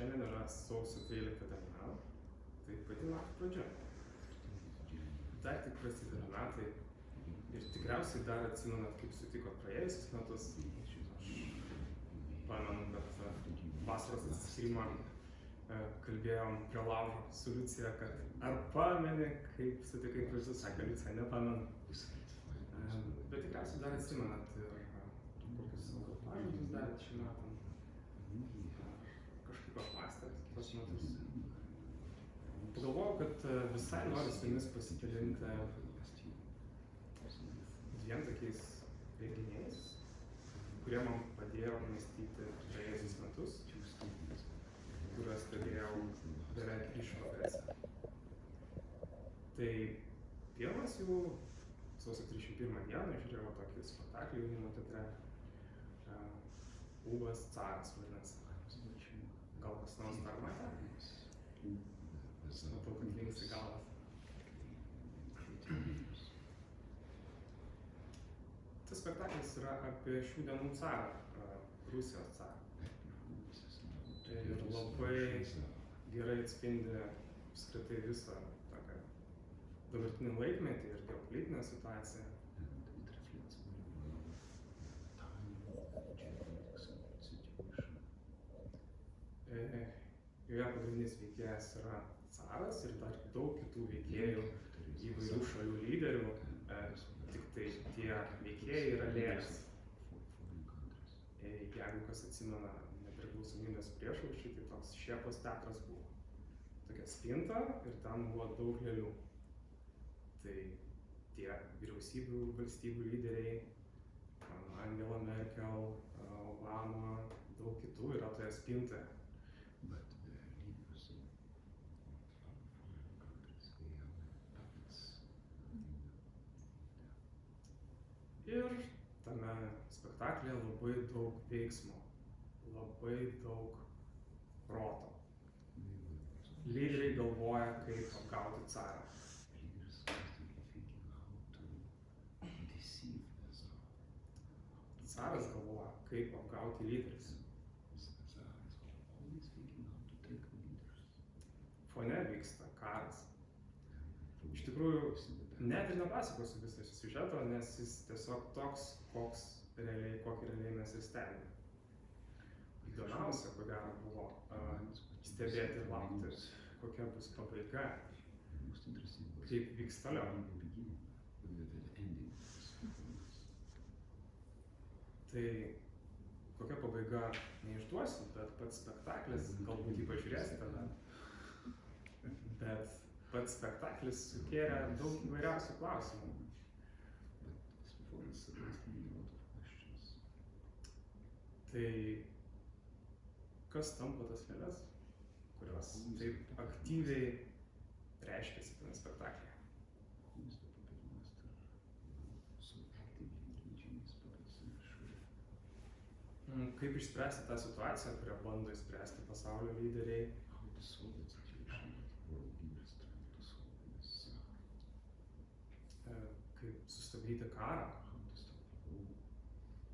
Šiandien yra sausio 13 diena, tai pati metų pradžia. Dar tik prasideda metai ir tikriausiai dar atsimenat, kaip sutikot praėjusius metus. Aš pamenu, kad vasaros atsiskyrimą kalbėjom prie laužo su Liucija, kad ar pameni, kaip sutikai praėjusius, sakė Liucija, nepamenu. Bet tikriausiai dar atsimenat ir kokius savo pažadus darėt šį metą. Kažkaip apmąstėt tuos metus. Pagalvojau, kad visai noriu su jumis pasidalinti dviem tokiais renginiais, kurie man padėjo apmąstyti praėjusius metus, kuriuos stebėjau beveik išvakarėse. Tai pirmas jų sausio 31 dieną žiūrėjau tokį spektaklį jaunimo teatre. Ūbas caras vadinasi. Gal kas nors dar matė? Matau, kad linksi galvas. Tas spektaklis yra apie šių dienų carą, Rusijos carą. Ir labai gerai atspindi apskritai visą tokią dabartinį laikmetį ir geopolitinę situaciją. Joje pagrindinis veikėjas yra caras ir dar daug kitų veikėjų, įvairių šalių lyderių, tik tai tie veikėjai yra lėlės. Jeigu kas atsimena nepriklausomybės priešaušrį, tai toks Šėpos teatras buvo. Tokia spinta ir ten buvo daug lėlių. Tai tie vyriausybių, valstybių lyderiai, Angela Merkel, Obama, daug kitų yra toje spintoje. Ir tame spektaklyje labai daug veiksmo, labai daug proto. Lyderiai galvoja, kaip apgauti carą. Caras galvoja, kaip apgauti lyderius. Fone vyksta karas. Iš tikrųjų, net ir nepasakosiu visą siužetą, nes jis tiesiog toks, kokį realiai mes ir stebime. Įdomiausia, ko gero, buvo stebėti ir laukti, kokia bus pabaiga, kaip vyks toliau. Tai kokia pabaiga neišduosiu, bet pats spektaklis, galbūt jį pažiūrėsite dar, bet pats spektaklis sukėlė daug įvairiausių klausimų. Tai kas tampo tas lėles, kurios taip aktyviai reiškiasi tame spektaklyje? Kaip išspręsti tą situaciją, kurią bando išspręsti pasaulio lyderiai? Kaip sustabdyti karą?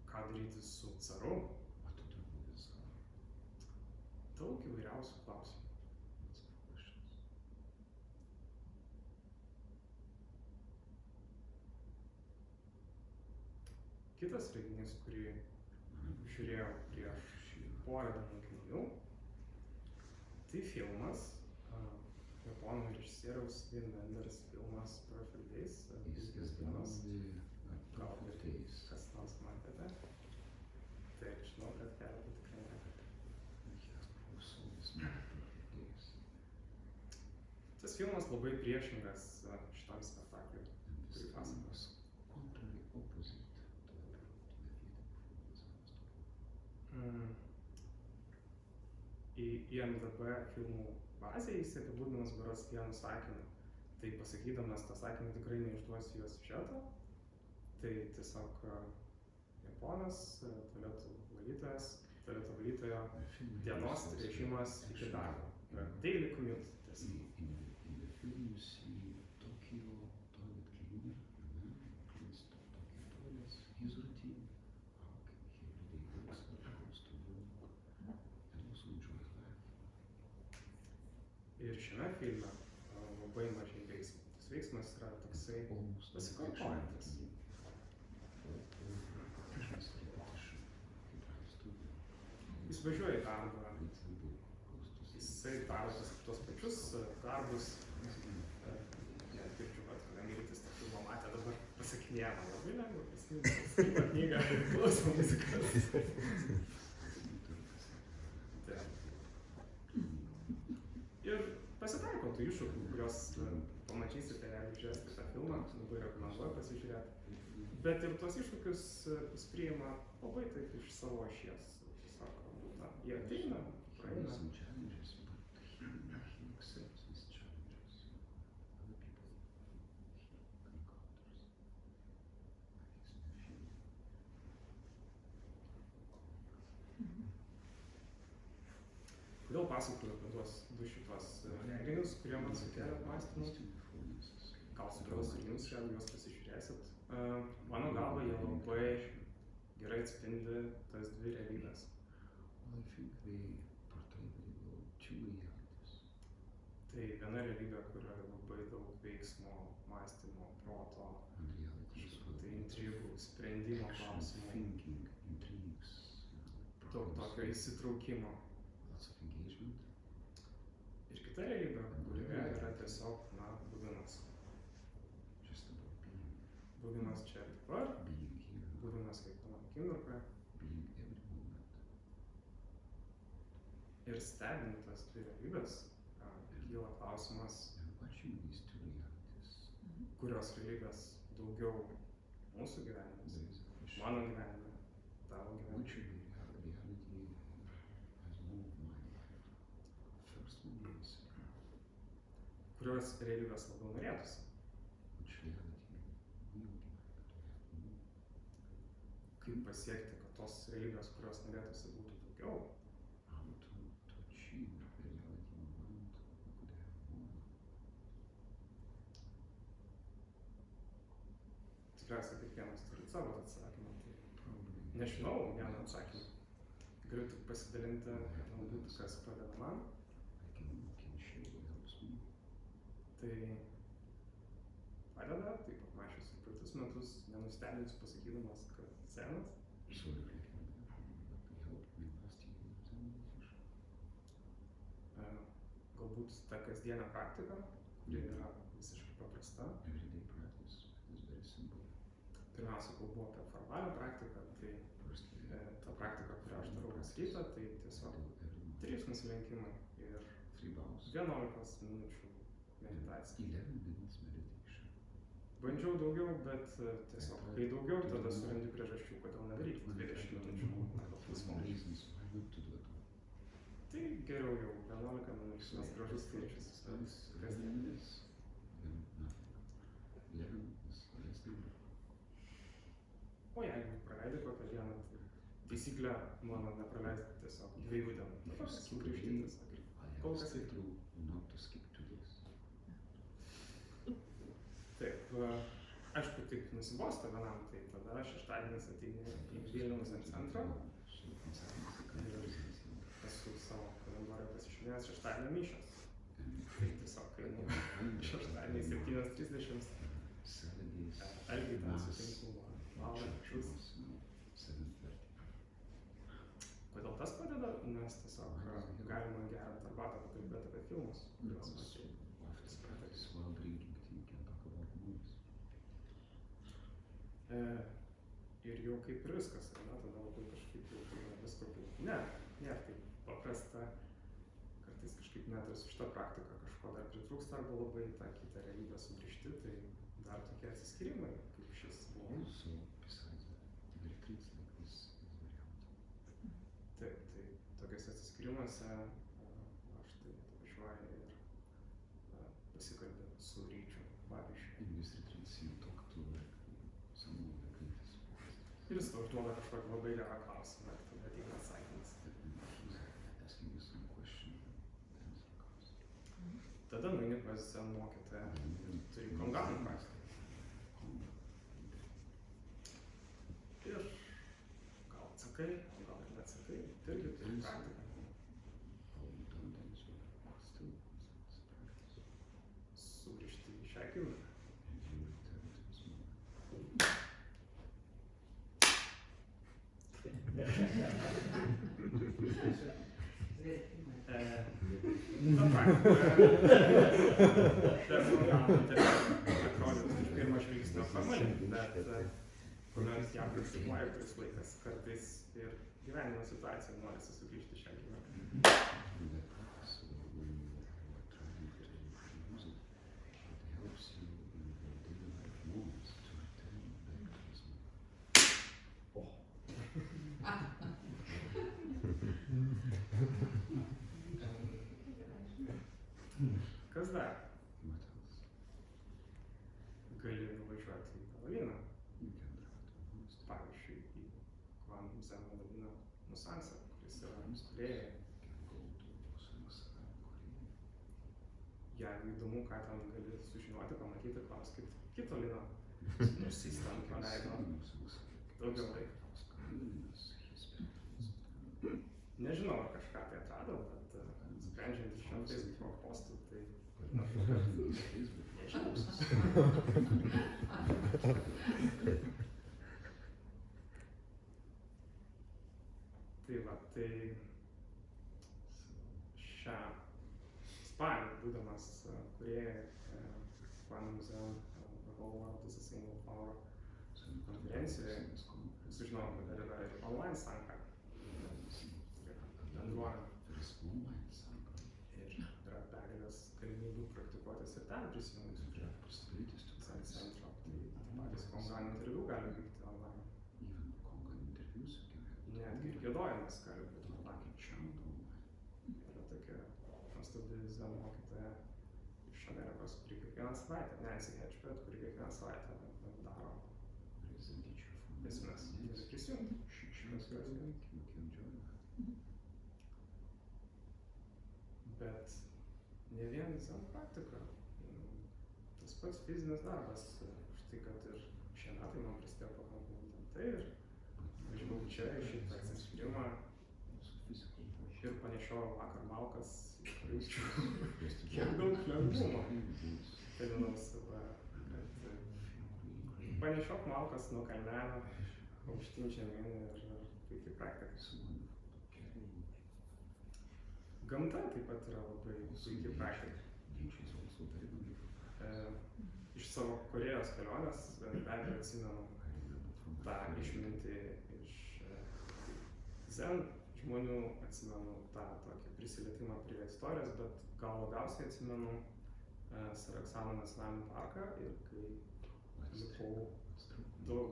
Ką daryti su caru? Daug įvairiausių klausimų. Kitas renginys, kurį žiūrėjau prieš porą dienų, tai filmas, japonų režisieriaus Linas filmas Perfect Days, viskas dienos. Gal ir kas nors matėte? Taip, žinau, kad keletą tikrai matėte. Tas filmas labai priešingas šitam spektakliui, kurį pasakosiu. Į IMDb filmų bazę jis apibūdinamas berods vienu sakiniu. Tai pasakydamas tą sakinį tikrai neišduosiu jo siužeto. Tai tiesiog japonas, tualeto valytojo dienos režimas iki darbo. Daily commute. filme labai mažai veiksmo. Tas veiksmas yra toksai pasikartojantis. Jis važiuoja į darbą, jisai daro tuos pačius darbus. Net girdžiu, kad kadangi rytis tą filmą matė, dabar pasakinėja man labai lengva, skaito knygą ir klauso muzikas. Ir pasitaiko tų iššūkių, kuriuos pamatysite, jeigu žiūrėsite tą filmą, labai rekomenduoju pasižiūrėti. Bet ir tuos iššūkius jis priima labai taip iš savo ašies. Sako, na, jie ateina, praeina. Kodėl pasakoju apie tuos du šitos renginius, kurie man sukėlė apmąstymus? Gal sukėlus ir jums, jeigu juos pasižiūrėsit. Mano galva, jie labai gerai atspindi tas dvi realybės. Tai viena realybė, kurioje labai daug veiksmo, mąstymo, proto, tai intrigų, sprendimo klausimų, daug tokio įsitraukimo. Ir kita realybė, kurioje yra tiesiog, na, buvimas. Buvimas čia ir dabar, buvimas kiekvieną akimirką. Ir stebint tas dvi realybės, kyla klausimas, kurios realybės daugiau mūsų gyvenimas, mano gyvenime, tavo gyvenime. Kurios realybės labiau norėtųsi. Kaip pasiekti, kad tos realybės, kurios norėtųsi, būtų daugiau. Tikriausiai kiekvienas turi savo atsakymą. Tai nežinau vieną atsakymą. Galiu tik pasidalinti, galbūt kas padeda man. Tai padeda, taip apmąsčius ir praeitus metus, nenustebinsiu pasakydamas, kad senas. Galbūt ta kasdienė praktika, kuri yra visiškai paprasta. Pirmiausia, kalbu apie formalią praktiką, tai ta praktika, kurią aš darau kas rytą, tai tiesiog 3 nusilenkimai ir 11 minučių meditacija. Bandžiau daugiau, bet tiesiog, kai daugiau, tada surandi priežasčių, kodėl nedaryti 20 minučių arba pusvalandį. Tai geriau jau 11 minučių, nes gražus skaičius, kasdien. O jeigu praleidai kokią dieną, tai taisyklė mano nepraleisti tiesiog 2 dienų. Dabar sugrįžti tiesiog. Kol kas įtrų. Taip, aišku, tik nusibosta vienam, tai tada šeštadienis ateini į Vilniaus centrą ir esu savo kalendorių pasižiūrėjęs šeštadienio mišios. Tai tiesiog, kai šeštadienį 7:30 algi ten sutinku valandas. Kodėl tas padeda? Nes tiesiog galima geriant arbatą pakalbėti apie filmus, kuriuos mačiau. Ir jau kaip ir viskas, ne, tada labai kažkaip jau visko kaip. Ne, nėra taip paprasta, kartais kažkaip net ir su šita praktika kažko dar pritrūksta arba labai tą kitą realybę sugrįžti, tai dar tokie atsiskyrimai, kaip šis buvo. Taip, tai tokiuose atsiskyrimuose aš tai važiuoju ir pasikalbėjau su ryčiu, pavyzdžiui. Ir jis tau užduoda kažkokį labai gerą klausimą, ir tada ateina atsakymas. Tada nueini pas zen mokytoją, turi kongamų praktiką. Ir gal atsakai, o gal ir neatsakai, tai irgi turi praktiką. šią akimirką. Na, praktikoje atrodytų iš pirmo žvilgsnio formaliai, bet kuomet ją praktikuoja kuris laikas, kartais ir gyvenimo situacija norisi sugrįžti šią akimirką. Kas dar? Gali nuvažiuoti į Liną, pavyzdžiui, į Hyon Ja Musansą, kuris yra Korėjoje. Jeigu įdomu, ką ten gali sužinoti, pamatyti, klauskit kito Lino, nors jis ten praleido daugiau laiko. Nežinau, ar kažką tai atrado, bet sprendžiant iš šiam Facebook'o postų, tai tai va, tai šią spalį, būdamas Korėjoje, Hyon Ja konferencijoje, sužinojau, kad dar yra ir online sanka bendruomenė. Ir yra begalės galimybių praktikuotis ir ten prisijungus prie centro. Tai patys kongan interviu gali vykti online. Netgi ir giedojimas gali būti online. Yra tokia nuostabi zen mokytoja iš Amerikos, kuri kiekvieną savaitę, kuri kiekvieną savaitę daro esmės ir prisijungti. Bet ne vien zen praktika, tas pats fizinis darbas, štai kad ir šie metai man prasidėjo pakankamai rimtai ir važiavau čia į šitą atsiskyrimą ir panešiojau vakar malkas, kiek daug lengvumo. Dalinau save, kad panešiok malkas nuo kalnelio, aukštyn žemyn ir puikiai praktika. Gamta taip pat yra labai puikiai praktika. Iš savo Korėjos kelionės be abejo atsimenu tą išmintį iš zen žmonių, atsimenu tą tokį prisilietimą prie istorijos, bet gal labiausiai atsimenu Saraksano nacionalinį parką ir kai lipau daug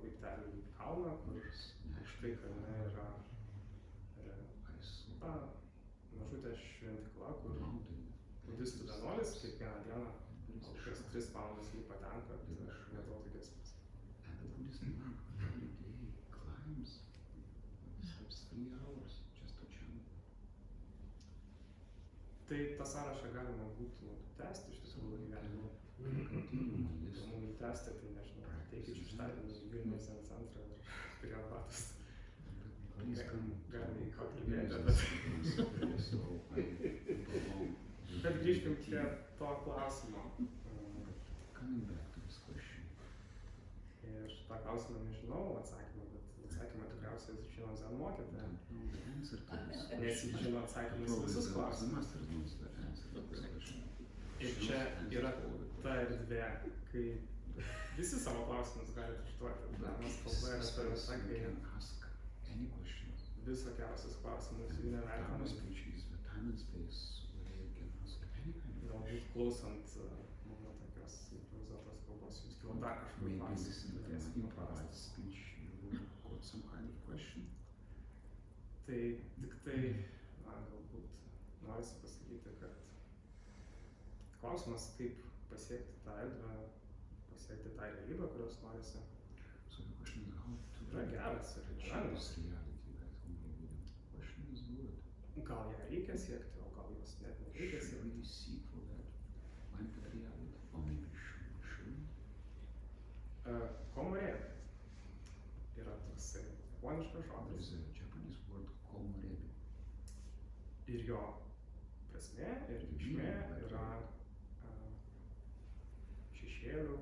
laiptelių į kalną, kur štai kalne yra mažutė šventikla, kur budistų vienuolis kiekvieną dieną kokias 3 valandas lipa ten, kad giedoti giesmes. Tai tą sąrašą galima būtų tęsti iš tikrųjų gyvenimo. Įdomu tęsti, tai nežinau, teikit šeštadienį Vilniaus zen centrą ir prie rabatus. Galime į ką kalbėti, bet grįžkim prie to klausimo. Ir tą klausimą nežinau atsakymą, bet atsakymą tikriausiai žino zen mokytoja. Nes jis žino atsakymus visus klausimus. Ir čia yra ta erdvė, kai visi savo klausimus galite užduoti. Dharmos kalba yra ta vieta, kai visokiausius klausimus jų nevertinam. Galbūt klausant mano tokios improvizuotos kalbos, jums kilo dar kažkur klausimas. Tai tik tai, galbūt norisi pasakyti, kad klausimas, kaip pasiekti tą erdvę, pasiekti tą realybę, kurios norisi, yra geras ir lengvas. Gal ją reikia siekti, o gal jos net nereikia siekti. Komorebi yra toksai japoniškas žodis. Ir jo prasmė ir reikšmė yra šešėlių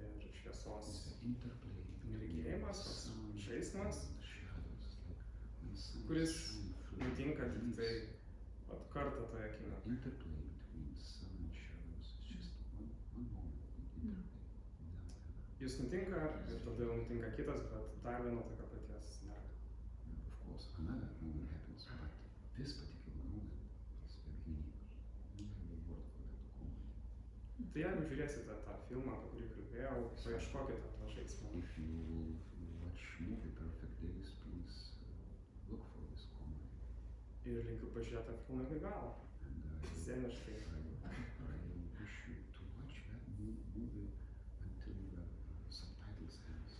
ir šviesos mirgėjimas, toks žaismas, kuris nutinka tik tai vat kartą toje akimirkoje. Jis nutinka ir tada jau nutinka kitas, bet dar vieno tokio paties nėra. Of course, another moment happens, but this particular moment is very unique. We have a word for that moment. Tai jeigu žiūrėsite tą filmą, apie kurį kalbėjau, paieškokite to žaismo. If you watch movie Perfect Days, please look for this comedy. Ir linkiu pažiūrėti tą filmą iki galo. Sceniškai. I wish you to watch that movie until the subtitles ends.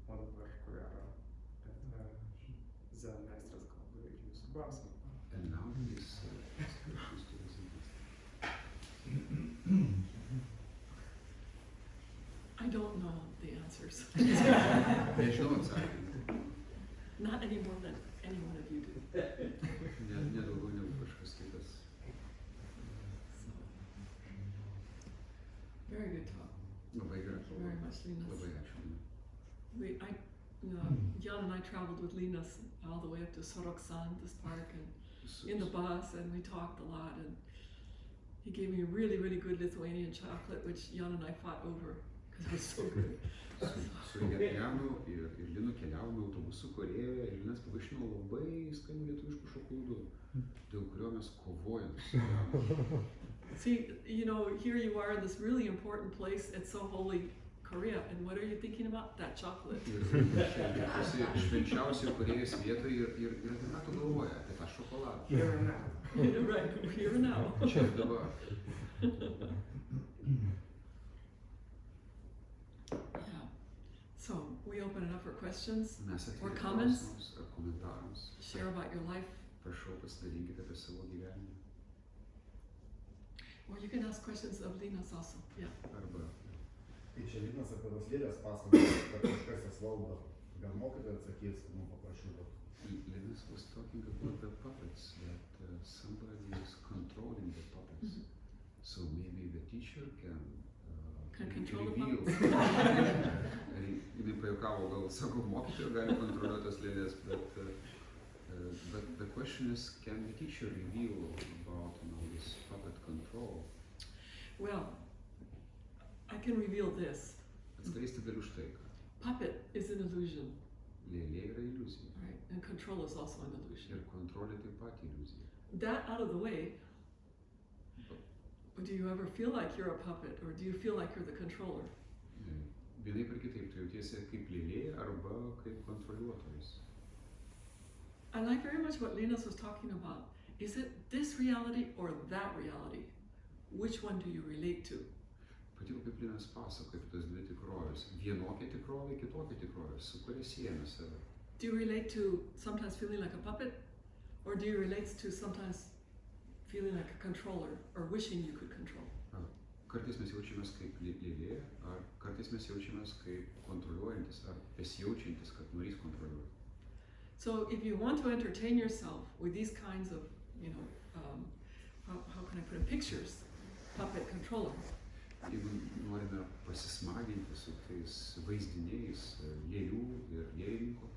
O dabar, ko gero, Zen Meistrės kalba ir jūsų klausimai. And now this questions to the sentence. I don't know the answers. Nežinau atsakymų. Not any more than any one of you do. Ne daugiau negu kažkas kitas. So, very good talk. Labai gera Thank you very kalba. much, Linas. Labai ačiū. Jan and I traveled with Linas all the way up to Soroksan, this park, and in the bus, and we talked a lot, and he gave me a really, really good Lithuanian chocolate, which Jan and I fought over, because it was so good. Su Janu ir Linu keliavome autobusu Korėjoje ir Linas pavaišino labai skanių lietuviškų šokoladų, dėl kurio mes kovojom. See, you know, here you are in this really important place, it's so holy, Korea, and what are you thinking about? That chocolate. Ir esi švenčiausioje Korėjos vietoje ir ką tu galvoji apie tą šokoladą. Here and now. Right, here and now. Čia ir dabar. Yeah. So, we open it up for questions, Mes or atvirų comments, klausimus ar komentarams. share about your life, Prašau pasidalinkite apie savo gyvenimą. or you can ask questions of Linas also. Yeah. Arba Tai čia Linas apie tos lėlės pasakoja, kad kažkas jas valdo. Gal mokytoja atsakys, kad mums paprašytų. Linas was talking about the puppets, that somebody is controlling the puppets. So maybe the teacher can Control the reveal. puppets. Jinai pajuokavo, gal sako, mokytoja gali kontroliuoti tas lėlės, but the question is, can the teacher reveal about this puppet control? Well, I can reveal this. Atskleisti galiu štai ką. Puppet is an illusion, Lėlė yra iliuzija. right? And control is also an illusion. Ir kontrolė taip pat iliuzija. That out of the way, do you ever feel like you're a puppet, or do you feel like you're the controller? Vienaip ir kitaip, tu jautiesi kaip lėlė arba kaip kontroliuotojas. I like very much what Linas was talking about. Is it this reality or that reality? Which one do you relate to? Patiko, kaip Linas pasakoja apie tas dvi tikrovės. Vienokia tikrovė, kitokia tikrovė, su kuria siejame save. Do you relate to sometimes feeling like a puppet, or do you relate to sometimes feeling like a controller, or wishing you could control? Kartais mes jaučiamės kaip lėlė, ar kartais mes jaučiamės kaip kontroliuojantis, ar besijaučiantis, kad norės kontroliuoti. So if you want to entertain yourself with these kinds of, how can I put it, pictures, puppet controller, Jeigu norime pasismaginti su tais vaizdiniais lėlių ir lėlininkų,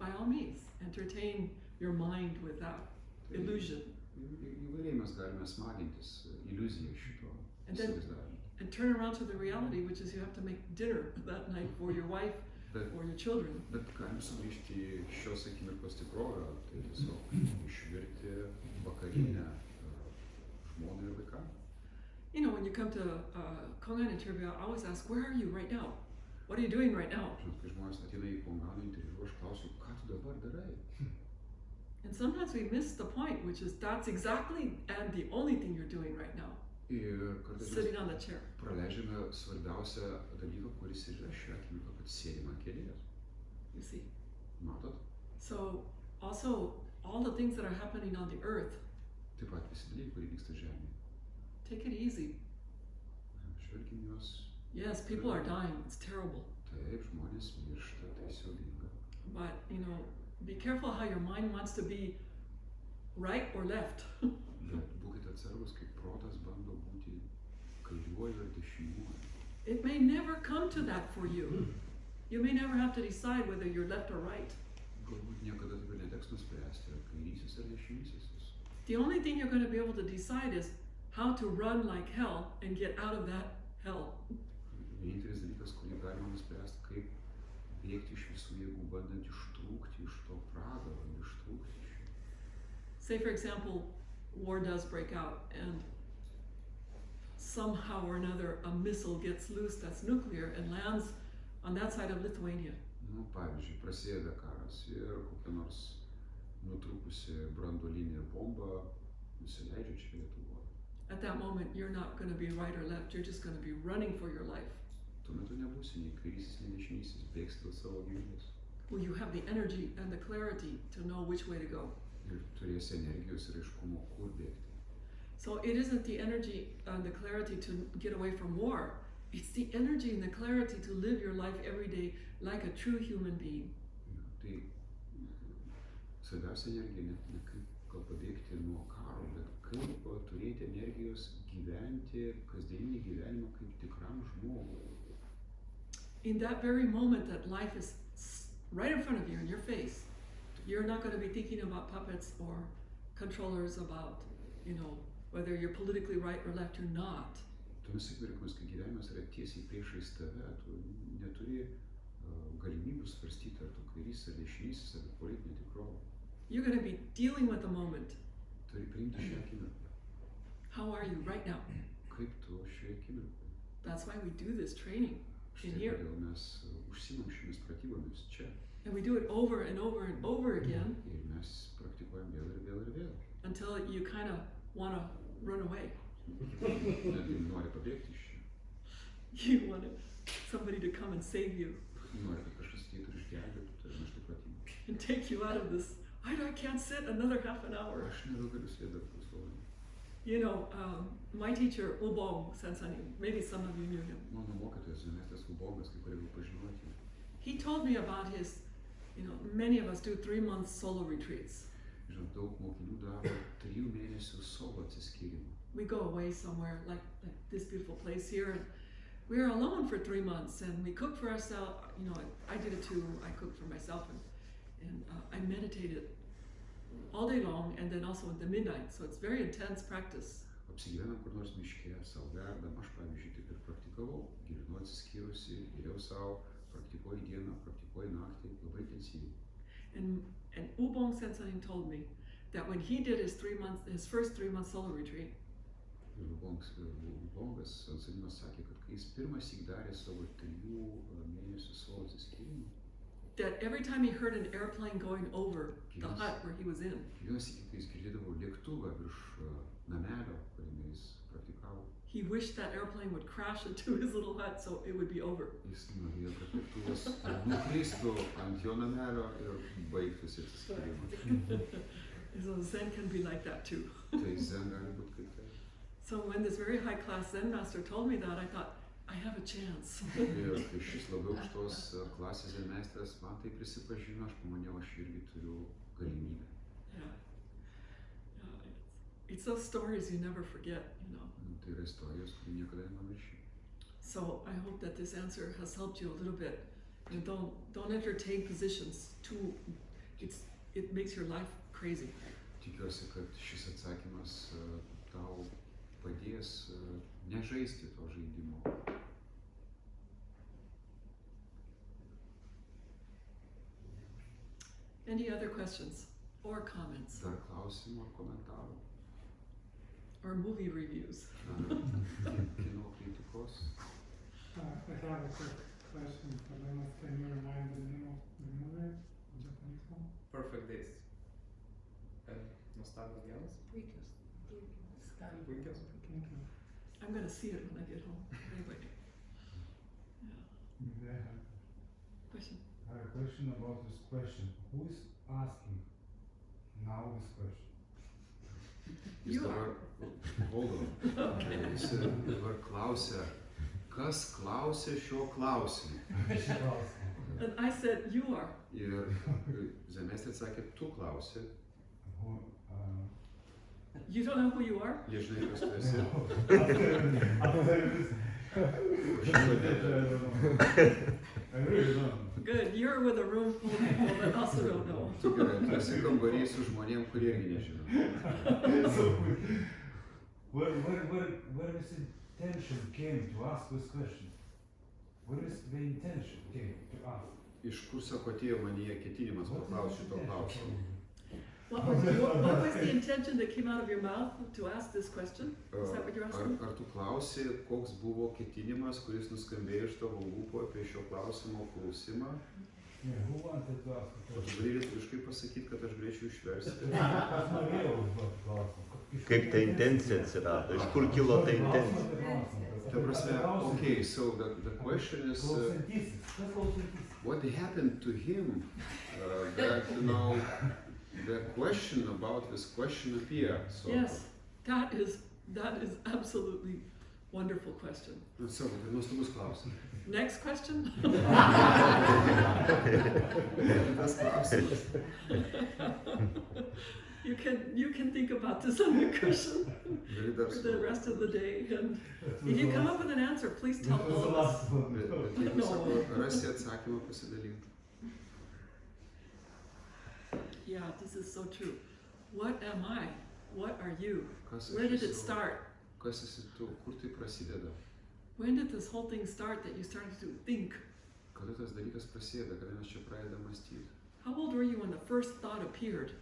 by all means, entertain your mind with that illusion. Įvairiai mes galime smagintis iliuziją šito įsivaizdavimo. And turn around to the reality, which is you have to make dinner that night for your wife or your children. Bet galim sugrįžti į šios akimirkos tikrovę, tai tiesiog išvirti vakarienę žmonai ir vaikams. You know, when you come to Kongan interview, I always ask, where are you right now? What are you doing right now? Žinot, kai žmonės ateina į Kongano interviu, aš klausiu, ką tu dabar darai? And sometimes we miss the point, which is that's exactly and the only thing you're doing right now. Ir kartais Sitting on the chair. praleidžiame svarbiausią dalyką, kuris ir yra šią akimirką, kad sėdime ant kėdės. You see? Matot? So also all the things that are happening on the earth, Taip pat visi dalykai, kurie vyksta žemėje. take it easy. Žvelkim juos. Yes, people are dying. It's terrible. Taip, žmonės miršta, tai siaubinga. But, you know, be careful how your mind wants to be right or left. Bet būkite atsargus, kaip protas bando būti kairiuoju ar dešiniuoju. It may never come to that for you. You may never have to decide whether you're left or right. Galbūt niekada taip ir neteks nuspręsti, ar kairysis ar dešinysis. The only thing you're going to be able to decide is how to run like hell and get out of that hell. Vienintelis dalykas, kurį galima nuspręsti, kaip bėgti iš visų jėgų, bandant ištrūkti iš to pragaro, ištrūkti iš jo. Say, for example, war does break out and somehow or another a missile gets loose that's nuclear and lands on that side of Lithuania. Nu, pavyzdžiui, prasideda karas ir kokia nors nutrūkusi branduolinė bomba nusileidžia čia Lietuvoje. At that moment, you're not going to be right or left. You're just going to be running for your life. Tuo metu nebūsi nei kairysis, nei dešinysis, bėgsi dėl savo gyvybės. Well, you have the energy and the clarity to know which way to go. Ir turėsi energijos ir aiškumo, kur bėgti. So it isn't the energy and the clarity to get away from war. It's the energy and the clarity to live your life every day like a true human being. Tai svarbiausia energija ne kaip gal pabėgti nuo karo, bet kaip turėti energijos gyventi kasdieninį gyvenimą kaip tikram žmogui. In that very moment that life is right in front of you, in your face, you're not going to be thinking about puppets or controllers about, whether you're politically right or left, you're not. Tomis akimirkomis, kai gyvenimas yra tiesiai priešais tave, tu neturi galimybių svarstyti, ar tu kairys ar dešinysis, ar politinė tikrovė. You're going to be dealing with the moment. Turi priimti šią akimirką. How are you right now? Kaip tu šioje akimirkoje? That's why we do this training in Štai here. kodėl mes užsiimam šiomis pratybomis čia. And we do it over and over and over again Ir mes praktikuojam vėl ir vėl ir vėl. until you kind of want to run away. Netgi nori pabėgti iš čia. You want somebody to come and save you Nori, kad kažkas ateitų ir išgelbėtų tave nuo šitų pratybų. and take you out of this. I can't sit another half an hour. Aš nebegaliu sėdėti dar pusvalandį. My teacher, Ubong Sensani, maybe some of you knew him. Mano mokytojas, Meistrės Ubongas, kai kurie gal pažinoti. He told me about his, many of us do 3-month solo retreats. Žinot, daug mokinių daro 3 mėnesių solo atsiskyrimą. We go away somewhere like this beautiful place here, and we're alone for 3 months, and we cook for ourselves. I did it too. I cooked for myself, and I meditated all day long, and then also at the midnight. So it's very intense practice. Apsigyvenam kur nors miške, savo verdam, aš pavyzdžiui taip ir praktikavau, gyvenu atsiskyrusi, geriau savo, praktikuoju dieną, praktikuoju naktį, labai intensyviai. And Ubong Sensanin told me that when he did his first 3-month solo retreat, Ir Ubongas Juozulynas sakė, kad kai jis pirmąsyk darė savo 3 mėnesių solo atsiskyrimą, that every time he heard an airplane going over the hut where he was in, kiekvieną sykį, kai jis girdėdavo lėktuvą virš namelio, kuriame jis praktikavo, he wished that airplane would crash into his little hut so it would be over. jis norėjo, kad lėktuvas nukristų ant jo namelio ir baigtųsi atsiskyrimą. So Zen can be like that too. Tai zen gali būti kaip tai. So when this very high class Zen master told me that, I thought, I have a chance. Ir kai šis labai aukštos klasės zen meistras man tai prisipažino, aš pamaniau, aš irgi turiu galimybę. Yeah. It's those stories you never forget, Tai yra istorijos, kurių niekada nepamirši. So I hope that this answer has helped you a little bit. And don't entertain positions too. It makes your life crazy. Tikiuosi, kad šis atsakymas tau padės nežaisti to žaidimo. Any other questions or comments Dar klausimų ar komentarų? or movie reviews? Kino kritikos? I have a quick question for Linas. Can you remind the name of the movie, the Japanese one? Perfect days. Nuostabios dienos. Puikios. Thank you. I'm going to see it when I get home. Anyway. Yeah. I have Question? a question about this question. Who is asking now this question? Jis You dabar, hold on, jis dabar klausia, kas klausia šio klausimu. And I said, you are. Ir Zemestė atsakė, tu klausi. You don't know who you are? Jie žinai, kas tu esi. I really don't. Good. You're with a room full of people that also don't know. Tu gerai, tu esi kambarys su žmonėm, kurie irgi nežino. So, where is intention came to ask this question? Where is the intention came to ask? Iš kur sako atėjo manyje ketinimas paklausti šito klausimo? What was the intention that came out of your mouth to ask this question? Is that what you're asking? Ar tu klausi, koks buvo ketinimas, kuris nuskambėjo iš tavo lūpų apie šio klausimo klausimą? Yeah, who wanted to ask the O tu question? gali lietuviškai pasakyti, kad aš galėčiau išversti. Aš norėjau užduoti klausimą. Kaip ta intencija atsirado, iš kur kilo ta intencija? Ta prasme, okay, so the question is what happened to him that, you know, the question about this question appeared. So, Yes, that is absolutely wonderful question. Sako, tai nuostabus klausimas. Next question? Tas klausimas. You can think about this on the cushion Gali dar for the rest of the day, and if you come up with an answer, please tell all of us. Bet jeigu sako, rasi atsakymą, pasidalink. Yeah, this is so true. What am I? What are you? Kas Where aš did it esu? start? Kas esi tu? Kur tai prasideda? When did this whole thing start that you started to think? Kada tas dalykas prasideda, kada mes čia pradedame mąstyti? How old were you when the first thought appeared?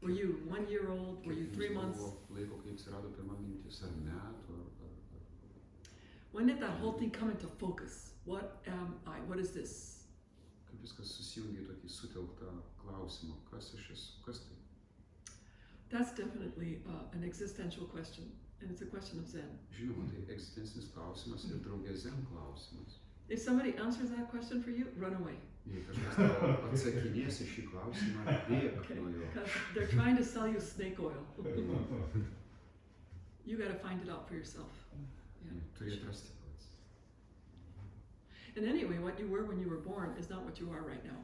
Were you 1 year old? Were you 3 months? Laiko, kai atsirado pirma mintis, ar metų, ar... When did that whole thing come into focus? What am I? What is this? Kaip viskas susijungia į tokį sutelktą klausimą, kas aš esu, kas tai? That's definitely an existential question, and it's a question of Zen. Žinoma, tai egzistencinis klausimas ir draugė zen klausimas. If somebody answers that question for you, run away. Jei kažkas tau atsakinės į šį klausimą, bėk nuo jo. Because they're trying to sell you snake oil. You got to find it out for yourself. Turi atrasti pats. And anyway, what you were when you were born is not what you are right now.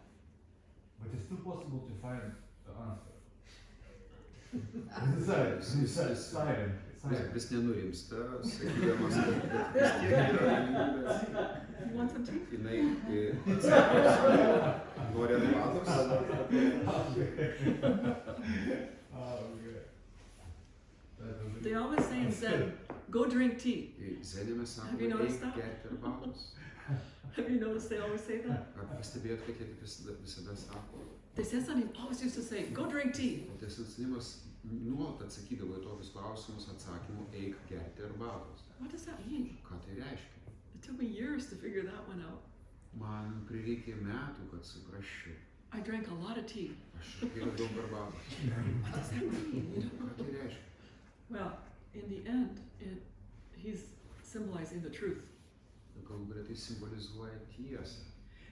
But it's still possible to find the answer. Silent. Vis nenurimsta, sakydamas, kad vis tiek yra galimybė. You want some tea? Jinai atsakos, nori arbatos. They always say in Zen, go drink tea. Zenė mes Have you sakome, noticed eik that? gerti arbatos. Have you noticed they always say that? Ar pastebėjot, kad jie visada sako? They said something, always used to say, go drink tea. O tas senimas nuolat atsakydavo į tokius klausimus atsakymu, eik gerti arbatos. What does that mean? Ką tai reiškia? It took me years to figure that one out. Man prireikė metų, kad suprasčiau. I drank a lot of tea. Aš geriau daug arbatos. What does that mean? You don't Ką know. tai reiškia? Well, in the end, he's symbolizing the truth. Galų galia tai simbolizuoja tiesą.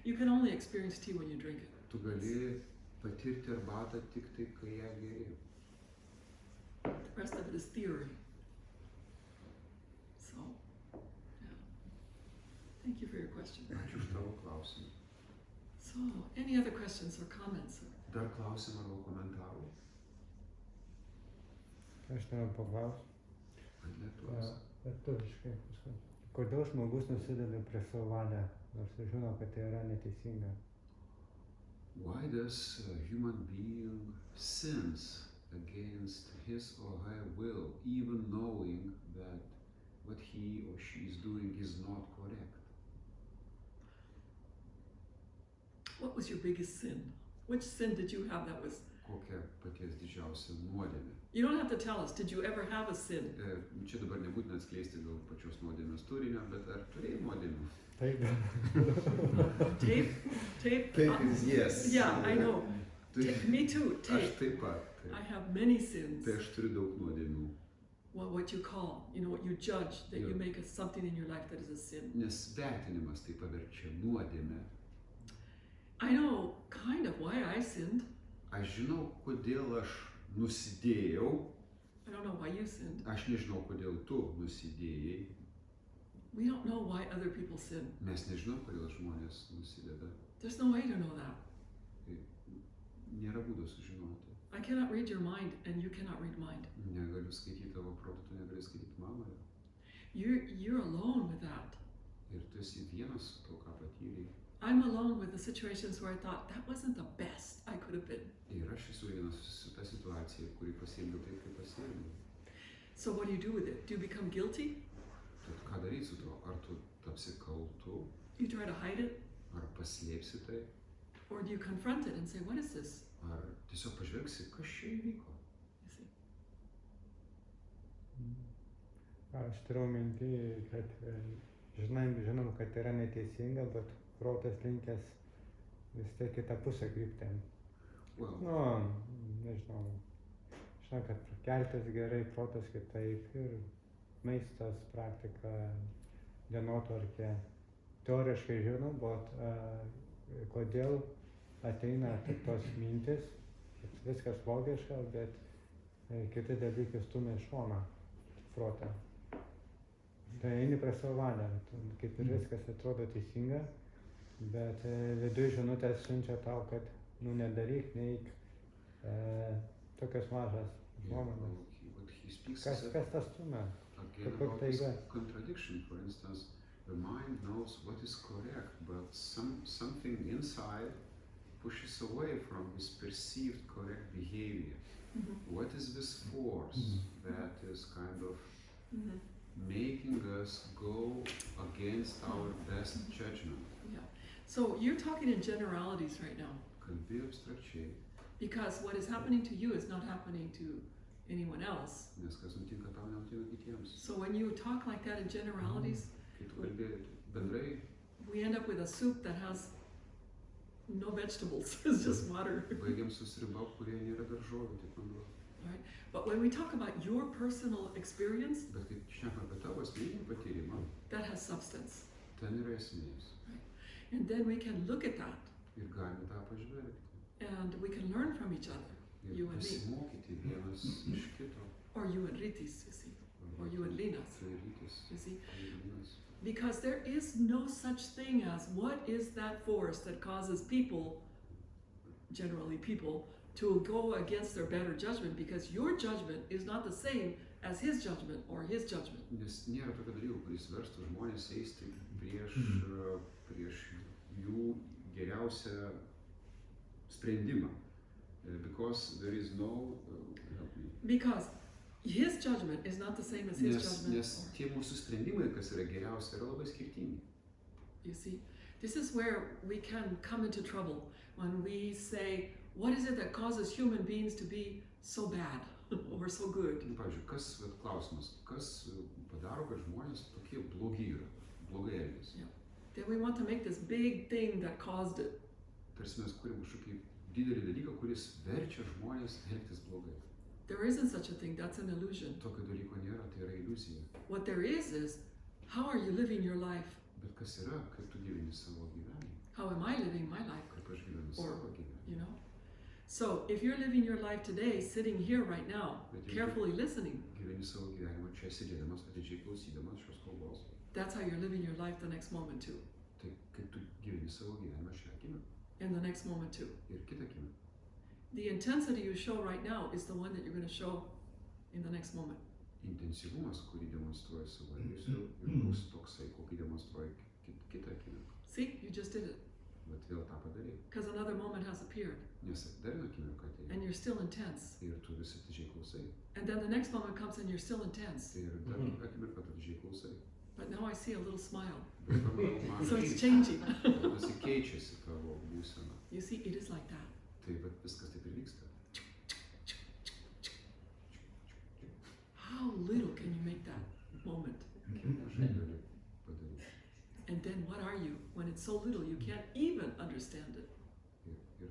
You can only experience tea when you drink it. Tu gali patirti arbatą tik tai, kai ją geri. The rest of it is theory. So, yeah. Thank you for your question. Ačiū už tavo klausimą. So, any other questions or comments? Dar klausimą gal komentarų? Aš noriu paklausti, lietuviškai, kodėl žmogus nusideda prieš savo valią, nors žino, kad tai yra neteisinga? Why does a human being sins against his or her will, even knowing that what he or she is doing is not correct? What was your biggest sin? Which sin did you have that was... Kokia paties didžiausia nuodėmė? You don't have to tell us. Did you ever have a sin? Čia dabar nebūtina atskleisti gal pačios nuodėmės turinio, bet ar turėjai nuodėmių? Taip. Tape? Tape is yes. Yeah, I know. Me too, Aš tape. taip pat. I have many sins. Tai aš turiu daug nuodėmių. Well, what you call, what you judge, that you Yeah. make something in your life that is a sin. Nes vertinimas tai paverčia nuodėmę. I know kind of why I sinned. Aš žinau, kodėl aš nusidėjau. I don't know why you sinned. Aš nežinau, kodėl tu nusidėjai. We don't know why other people sin. Mes nežinom, kodėl žmonės nusideda. There's no way to know that. Nėra būdo sužinoti. I cannot read your mind and you cannot read mine. Negaliu skaityti tavo proto, tu negali skaityti mano. You're alone with that. Ir tu esi vienas su to, ką patyrei. I'm alone with the situations where I thought that wasn't the best I could have been. Ir aš esu vienas su ta situacija, kuri pasielgiau taip, kaip pasielgiau. So what do you do with it? Do you become guilty? Tad ką daryti su to? Ar tu tapsi kaltu, You try to hide it? ar paslėpsi tai, Or do you confront it and say, what is this? ar tiesiog pažvelgsi, kas čia įvyko. You see? Aš turiu mintį, kad žinom, kad yra neteisinga, bet protas linkęs vis tiek kitą pusę krypti. Well, Nežinau, žinau, kad keltis gerai, protas kitaip ir maistas, praktika, dienotvarkė. Teoriškai žinom, bet kodėl ateina tos mintis, kad viskas logiška, bet kiti dalykai stumia iš šoną protą. Tai eini prie savo valią, kaip ir viskas atrodo teisinga, bet viduj žinutės siunčia tau, kad nedaryk, neik, tokios mažas nuomonės. what he speaks Kas tas stumia? again Kokia about tai this yra? contradiction. For instance, the mind knows what is correct, but something inside pushes away from this perceived correct behavior. Mm-hmm. What is this force that is kind of Mm-hmm. making us go against our best judgment? Yeah. So you're talking in generalities right now, Kalbi abstrakčiai, because what is happening to you is not happening to anyone else. nes kas nutinka tau, nenutinka kitiems. So when you talk like that in generalities, Kai tu kalbi bendrai, we end up with a soup that has no vegetables. It's just water. baigiam su sriuba, kurie nėra daržovių, tik vanduo. Right? But when we talk about your personal experience, Bet kai šnekam apie tavo asmeninį patyrimą, that has substance. ten yra esmės. And then we can look at that Ir galime tą pažvelgti. and we can learn from each other. Ir You and me. pasimokyti vienas iš kito. Or you and Ritis, you see. Or you and Linas, Tai rytis, you see. tai Linas. Because there is no such thing as what is that force that causes people, generally people, to go against their better judgment, because your judgment is not the same as his judgment or his judgment. Nes nėra tokio dalyko, kuris verstų žmonės eisti prieš jų geriausią sprendimą. Because there is no... help me. Because his judgment is not the same as his judgment. Nes tie mūsų sprendimai, kas yra geriausia, yra labai skirtingi. You see, this is where we can come into trouble when we say, what is it that causes human beings to be so bad or so good? Pavyzdžiui, klausimas, kas padaro, kad žmonės tokie blogi yra, blogai elgiasi? Then we want to make this big thing that caused it. Tarsi mes kūrėm kažkokį didelį dalyką, kuris verčia žmonės elgtis blogai. There isn't such a thing, that's an illusion. Tokio dalyko nėra, tai yra iliuzija. What there is how are you living your life? Bet kas yra, kaip tu gyveni savo gyvenimą? How am I living my life? Kaip aš gyvenu Or, savo gyvenimą? you know? So if you're living your life today, sitting here right now, carefully listening, Gyveni savo gyvenimą čia sėdėdamas, atidžiai klausydamas šios kalbos. that's how you're living your life the next moment too. Tai kaip tu gyveni savo gyvenimą šią akimirką And the next moment too. ir kitą akimirką. The intensity you show right now is the one that you're going to show in the next moment. Intensyvumas, kurį demonstruoja savo elgesiu, ir bus toksai, kokį demonstruoja kitą akimirką. See, you just did it. Bet vėl tą padarai. Because another moment has appeared Nes dar viena akimirka and atėjo. you're still intense. Ir tu vis atidžiai klausai. And then the next moment comes and you're still intense. Ir dar kitą akimirką tu atidžiai klausai. But now I see a little smile. Bet dabar So it's changing. Vadinasi, keičiasi tavo būsena. You see, it is like that. Tai bet viskas taip ir vyksta. How little can you make that moment? Kiek mažai gali padaryti. And then what are you when it's so little you can't even understand it? Ir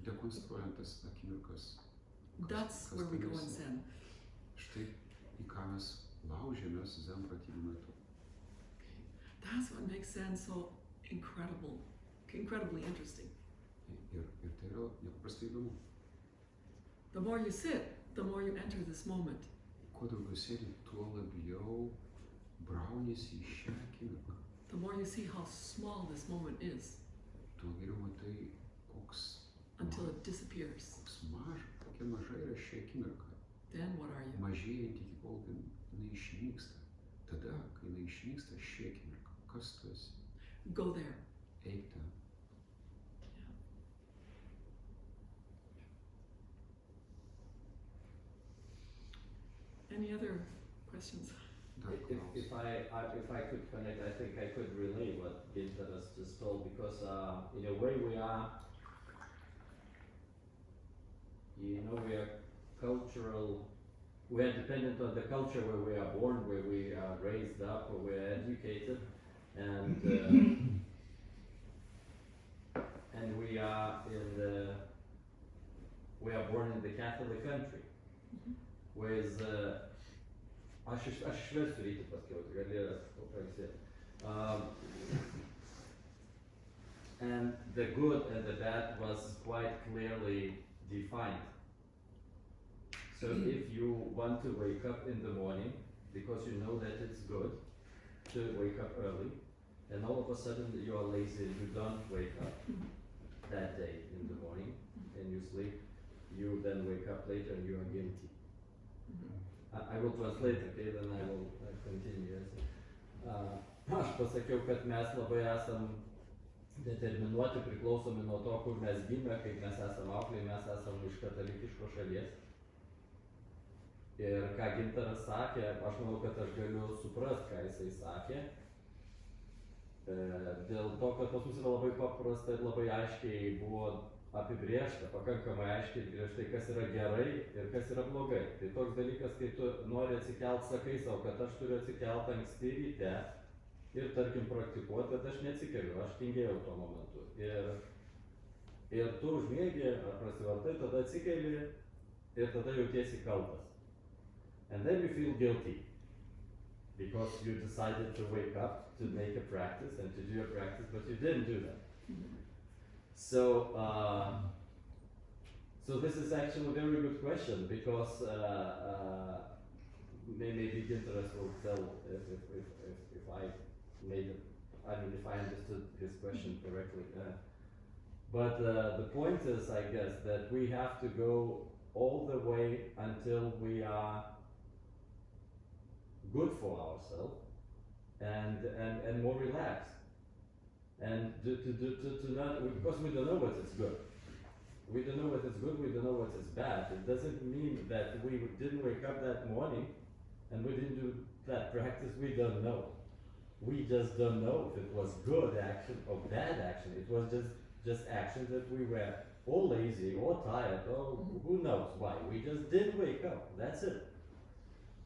dekonstruojant tas akimirkas. That's where we go in Zen. Štai į ką mes laužėmės zen pratybų metu. That's what makes Zen so incredibly interesting. Ir tai yra nepaprastai įdomu. The more you sit, the more you enter this moment. Kuo daugiau sėdi, tuo labiau brauniesi į šią akimirką. The more you see how small this moment is Tuo geriau matai, koks until it disappears. maža kokia maža yra ši akimirka. then what are you? Mažėjanti iki kol jinai išnyksta. Tada, kai jinai išnyksta ši akimirka, kas tu esi? Go there. Eik ten. Any other questions? Dar If I could connect, I think I could relay what Gintaras just told, because in a way we are cultural, we are dependent on the culture where we are born, where we are raised up, where we are educated, and we are born in the Catholic country, whereas aš išversiu rytį paskiau, tai gali papraksėti. And the good and the bad was quite clearly defined. So if you want to wake up in the morning, because you know that it's good to wake up early, and all of a sudden you are lazy and you don't wake up that day in the morning, and you sleep, you then wake up later and you are guilty. I will translate, okay, then I will continue. Aš pasakiau, kad mes labai esam determinuoti, priklausomi nuo to, kur mes gimė, kaip mes esam auklėjami, mes esam iš katalikiškos šalies. Ir ką Gintaras sakė, aš manau, kad aš galiu suprast, ką jisai sakė. Dėl to, kad pas mus yra labai paprasta ir labai aiškiai buvo apibrėžta, pakankamai aiškiai apibrėžtai, kas yra gerai ir kas yra blogai. Tai toks dalykas, kai tu nori atsikelt, sakai savo, kad aš turiu atsikelt anksti ryte ir tarkim praktikuoti, bet aš neatsikeliu, aš tingėjau tuo momentu. Ir tu užmiegi ar prasivartai, tada atsikeli ir tada jautiesi kaltas. And then you feel guilty because you decided to wake up to make a practice and to do a practice, but you didn't do that. So this is actually a very good question, because maybe Gintaras will tell if I made it, if I understood his question correctly. But the point is, I guess, that we have to go all the way until we are good for ourselves and more relaxed. And to not, because we don't know what is good. We don't know what is good, we don't know what is bad. It doesn't mean that we didn't wake up that morning and we didn't do that practice, we don't know. We just don't know if it was good action or bad action. It was just action that we were or lazy or tired or who knows why. We just didn't wake up, that's it.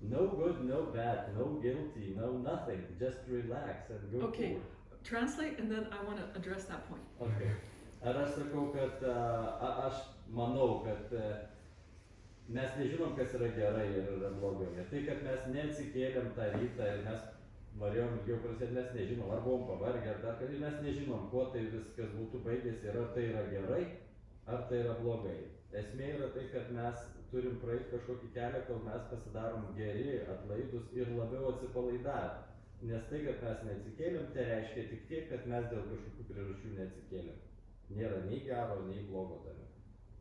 No good, no bad, no guilty, no nothing. Just relax and go forward. Translate, and then I want to address that point. Okay. Ar aš sakau, kad aš manau, kad mes nežinom, kas yra gerai ir yra blogai. Ir tai, kad mes neatsikėlėm tą rytą ir mes norėjom ilgiau prasėti, mes nežinom, ar buvom pavargę, ar dar kad mes nežinom, kuo tai viskas būtų baigėsi ir ar tai yra gerai, ar tai yra blogai. Esmė yra tai, kad mes turim praeiti kažkokį kelią, kol mes pasidarom geri, atlaidus ir labiau atsipalaidavę. Nes tai, kad mes neatsikėlėm, tai reiškia tik tiek, kad mes dėl kažkokių priežasčių neatsikėlėm. Nėra nei gero, nei blogo tame.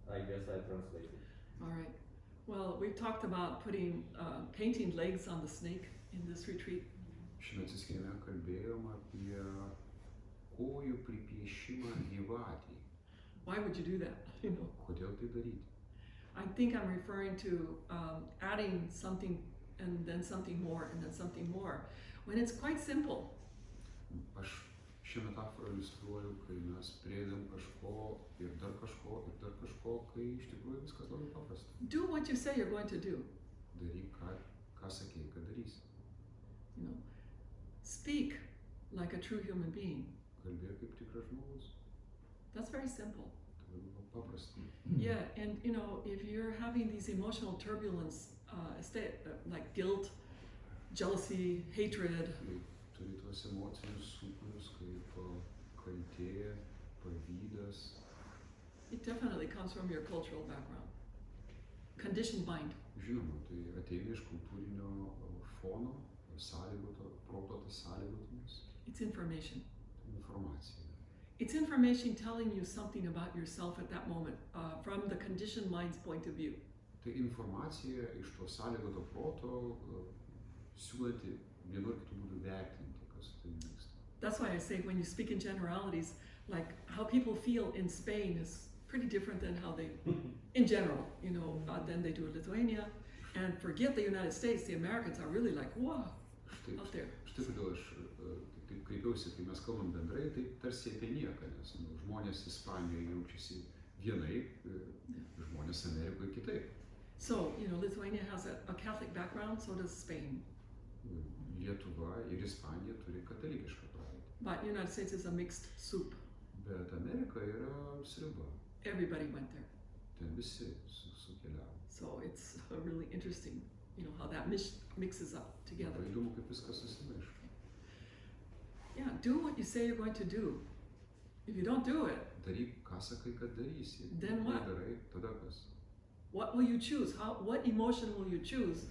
I guess I translated. All right. Well, we talked about painting legs on the snake in this retreat. Šiame atsiskyrime kalbėjom apie kojų pripiešimą gyvatei. Why would you do that? Kodėl tai daryti? I think I'm referring to adding something and then something more and then something more. When it's quite simple. Aš šią metaforą iliustruoju, kai mes prieidam kažko ir dar kažko, kai iš tikrųjų viskas labai paprasta. Do what you say you're going to do. Daryk, ką sakei, kad darysi. Speak like a true human being. Kalbėk kaip tikras žmogus. That's very simple. Tai labai paprasta. Yeah, and if you're having these emotional turbulence, like guilt, jealousy, hatred. Turi tuos emocinius sūkurius kaip kaltė, pavydas. It definitely comes from your cultural background. Conditioned mind. Žinoma, tai ateina iš kultūrinio fono, proto tas sąlygotumas. It's information. Tai informacija. It's information telling you something about yourself at that moment, from the conditioned mind's point of view. Tai informacija iš to sąlygoto proto, siūlanti vienu ar kitu būdu vertinti, kas su tai vyksta. That's why I say when you speak in generalities, like how people feel in Spain is pretty different than how they, in general, than they do in Lithuania. And forget the United States, the Americans are really like, wow, out there. Štai kodėl aš taip kreipiausi, kai mes kalbam bendrai, tai tarsi apie nieką, nes žmonės Ispanijoje jaučiasi vienaip, žmonės Amerikoje kitaip. So, Lithuania has a Catholic background, so does Spain. Lietuva ir Ispanija turi katalikišką praeitį. But the United States is a mixed soup. Bet Amerika yra sriuba. Everybody went there. Ten visi sukeliavo. So it's really interesting, how that mixes up together. Labai įdomu, kaip viskas susimaišo. Yeah, do what you say you're going to do. If you don't do it, Daryk, ką sakai, kad darysi. Then what? Darai, tada kas? what will you choose? What emotion will you choose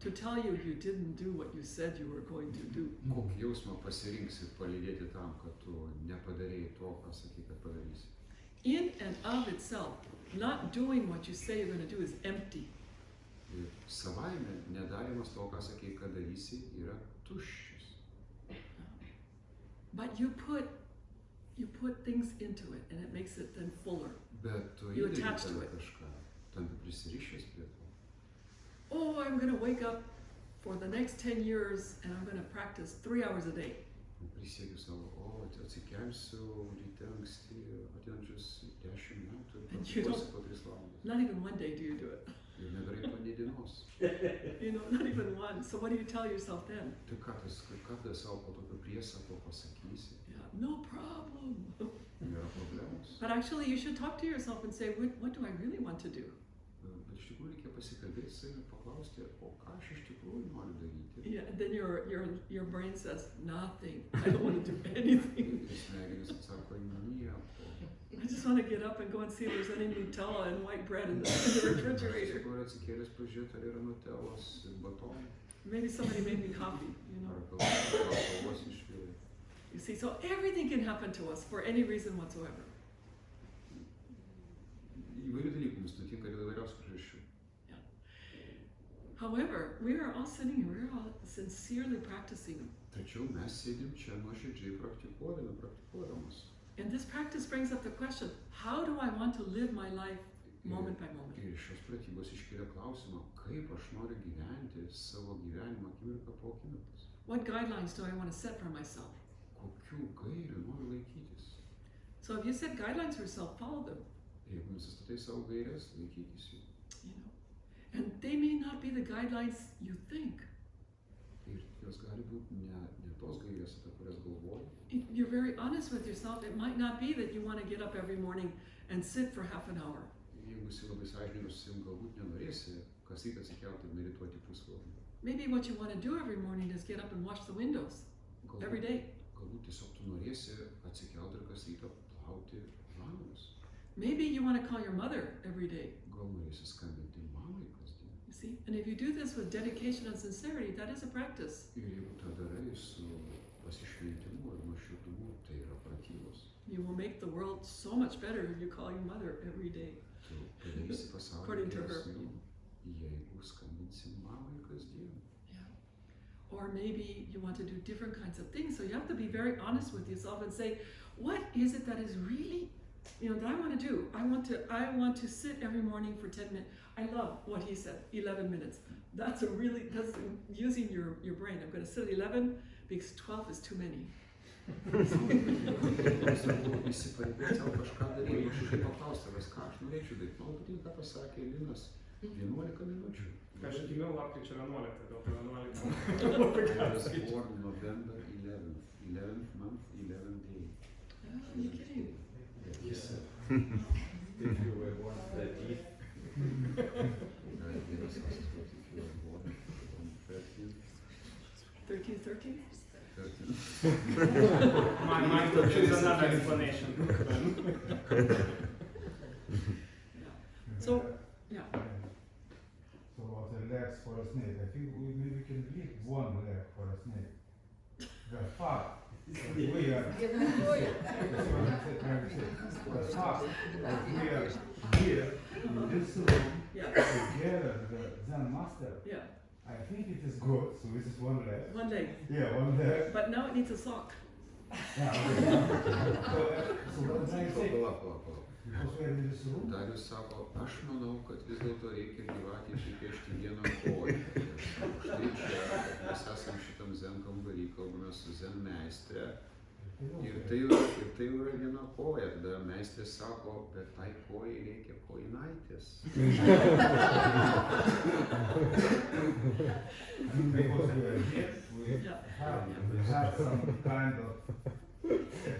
to tell you you didn't do what you said you were going to do? Kokį jausmą pasirinksi palydėti tam, kad tu nepadarėjai to, ką sakai, kad padarysi? In and of itself, not doing what you say you're going to do is empty. Ir savaime nedarimas to, ką sakai, kad darysi, yra tuščias. But you put things into it and it makes it then fuller. Bet tu You įdedi attach ten to it. kažką, tampi prisirišęs prie to. Oh, I'm going to wake up for the next 10 years and I'm going to practice 3 hours a day. Prisiekiu savo, atsikelsiu ryte anksti ateinančius 10 metų ir And you praktikuosiu po 3 valandas. Not even one day do you do it. Ir nedarai to nė dienos. Not even one. So what do you tell yourself then? Tai ką tada savo po tokio priesako pasakysi? Yeah, no problem. Nėra problemos. But actually you should talk to yourself and say, what do I really want to do? Bet iš tikrųjų reikia pasikalbėti su savimi ir paklausti, o ką aš iš tikrųjų noriu daryti. Yeah, and then your brain says, nothing. I don't want to do anything. Ir smegenys atsako, nieko. I just want to get up and go and see if there's any Nutella and white bread in the refrigerator. Noriu atsikėlęs pažiūrėti, ar yra nutelos ir batonų. Maybe somebody made me coffee, Ar kavos išvirė. You see, so everything can happen to us for any reason whatsoever. Įvairių dalykų mums nutinka dėl įvairiausių priežasčių. However, we are all sitting here, we're all sincerely practicing. Tačiau mes sėdim čia nuoširdžiai praktikuodamas. And this practice brings up the question, how do I want to live my life moment by moment? Ir šios pratybos iškelia klausimą, kaip aš noriu gyventi savo gyvenimą akimirką po akimirkos. What guidelines do I want to set for myself? Kokių gairių noriu laikytis? So if you set guidelines for yourself, follow them. Jeigu nusistatai savo gairias, laikykis jų. And they may not be the guidelines you think. Ir jos gali būti ne tos gairės, apie kurias galvoji. If you're very honest with yourself, it might not be that you want to get up every morning and sit for half an hour. Jeigu esi labai sąžiningas su savim, galbūt nenorėsi kas rytą atsikelti ir medituoti pusvalandį. Maybe what you want to do every morning is get up and wash the windows every day. Galbūt tiesiog tu norėsi atsikelti ir kas rytą plauti langus. Maybe you want to call your mother every day. Gal norėsi skambinti mamai kasdien. You see? And if you do this with dedication and sincerity, that is a practice. Ir jeigu tą darai su pasišventimu ir nuoširdumu, tai yra pratybos. You will make the world so much better if you call your mother every day. Tu padarysi pasaulį According to her. geresniu, jeigu skambinsi mamai kasdien. Or maybe you want to do different kinds of things. So you have to be very honest with yourself and say, what is it that is really, that I want to do? I want to sit every morning for 10 minutes. I love what he said, 11 minutes. That's using your brain. I'm going to sit at 11 because 12 is too many. Įsipareigoti savo kažką daryti, aš iš paklausti tavęs, ką aš norėčiau daryti. Man patinka, ką pasakė Linas, 11 minučių. Aš gimiau lapkričio 11, dėl to 11. I was born November 11th, 11th month, 11th day. Oh, you're kidding. Yes, sir. If you were born 13th, Vienas asked what if you were born on 13th. 13? 13th. My choose another explanation. So, yeah. So about the legs for a snake, I think we can leave one leg for a snake. They're far. We are here in this room Yeah, together, the Zen master. yeah. I think it is good. So this is one leg. One leg. Yeah, one leg. But now it needs a sock. Yeah, okay. So what did I say? Palauk. Because we are in this room. Darius sako, aš manau, kad vis dėlto reikia gyvatį pripiešti vieną koją. Štai čia mes esam šitam zen kambarį, kalbame su zen meistre. Ir tai yra viena koja. Tada meistrė sako, bet tai kojai reikia kojinaitės. Because we are here, we have some kind of.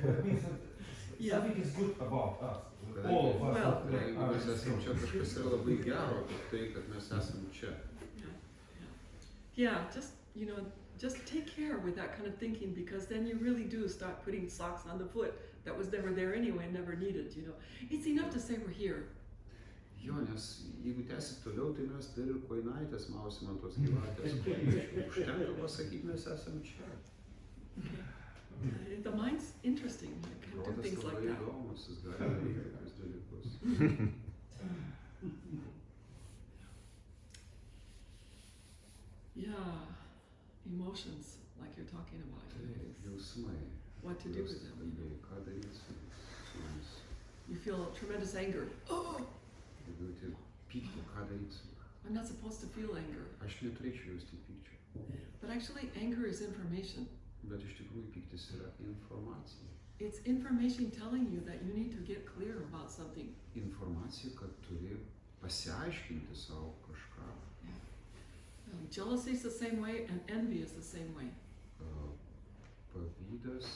That means that something is good about us. All of us. Well, Jeigu mes esam čia, kažkas yra labai gero, tai tai, kad mes esam čia. Yeah, just take care with that kind of thinking, because then you really do start putting socks on the foot that was never there anyway and never needed, you know. It's enough to say we're here. Jo, nes jeigu tęsit toliau, tai mes dar ir kojinaitės mausim ant tos gyvatės. Užtenka pasakyti, mes esam čia. The mind's interesting. You can do Protas things like labai that. įdomus, jis gali daryti tokius dalykus. Yeah, emotions, like you're talking about. Taip, jausmai. What to do with them. Kalbėjai, ką daryti su jais. You feel tremendous anger. Oh, Jeigu jauti pyktį, ką daryti su juo. I'm not supposed to feel anger. Aš neturėčiau jausti pykčio. But actually, anger is information. Bet iš tikrųjų pyktis yra informacija. It's information telling you that you need to get clear about something. Informacija, kad turi pasiaiškinti savo kažką. Jealousy is the same way, and envy is the same way. Pavydas,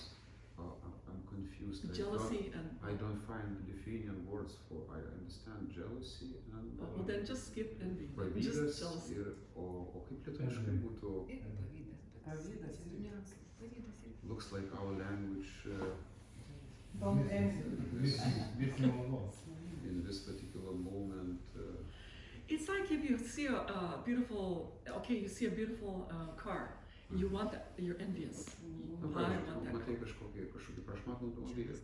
I'm confused. Jealousy and I don't find Lithuanian words for, I understand jealousy and well, then just skip envy. Just pavydas jealousy. ir, o kaip lietuviškai būtų, looks like our language in this particular moment. It's like if you see a beautiful, you see a beautiful car, and you want that, you're envious. I want that car. Matai kažkokį prašmatnų automobilį.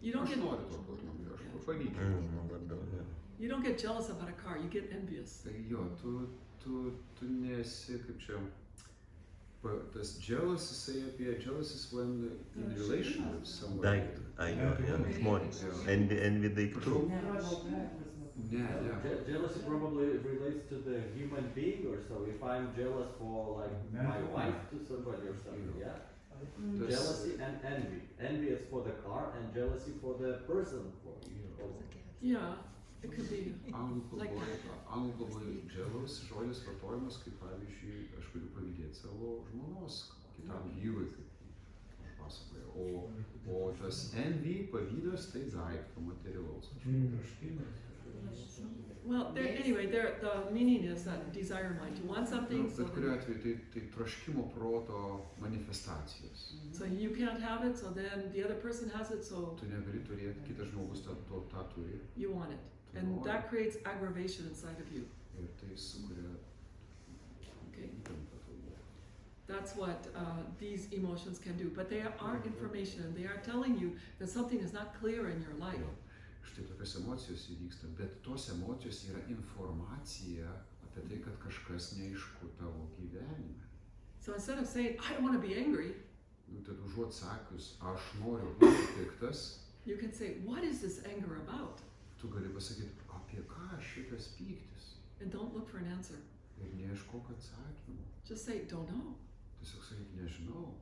You don't Aš get noriu tokio automobilio, aš pavydžiu. you don't get jealous about a car, you get envious. Tai jo, tu nesi, kaip čia, tas jealous, jisai apie jealous is when in relation with somebody. Daiktą, žmonės. Envy daiktų. Ne. Jealousy probably relates to the human being or so. If I'm jealous for like my wife to somebody or something, yeah? Jealousy and envy. Envy is for the car and jealousy for the person. Yeah, it could be. Anglų kalboje jealous žodis vartojamas, kaip pavyzdžiui, aš galiu pavydėti savo žmonos kitam vyrui, kaip aš pasakoju. O tas envy, pavydas, tai daikto materialaus. Well, the meaning is that desire mind. You want something, so, Bet kuriuo atveju tai troškimo proto manifestacijos. so you can't have it, so then the other person has it, so Tu negali turėti, kitas žmogus tą turi. you want it. And that creates aggravation inside of you. Ir tai sukuria Okay. įtampą tau. That's what these emotions can do. But they are information. They are telling you that something is not clear in your life. Štai tokios emocijos įvyksta, bet tos emocijos yra informacija apie tai, kad kažkas neaišku tavo gyvenime. So instead of saying, I don't want to be angry, Tad užuot sakius, aš noriu būti piktas, you can say, what is this anger about? tu gali pasakyti, apie ką šitas pyktis. And don't look for an answer. Ir neieškok atsakymų. Just say, don't know. Tiesiog sakyk, nežinau.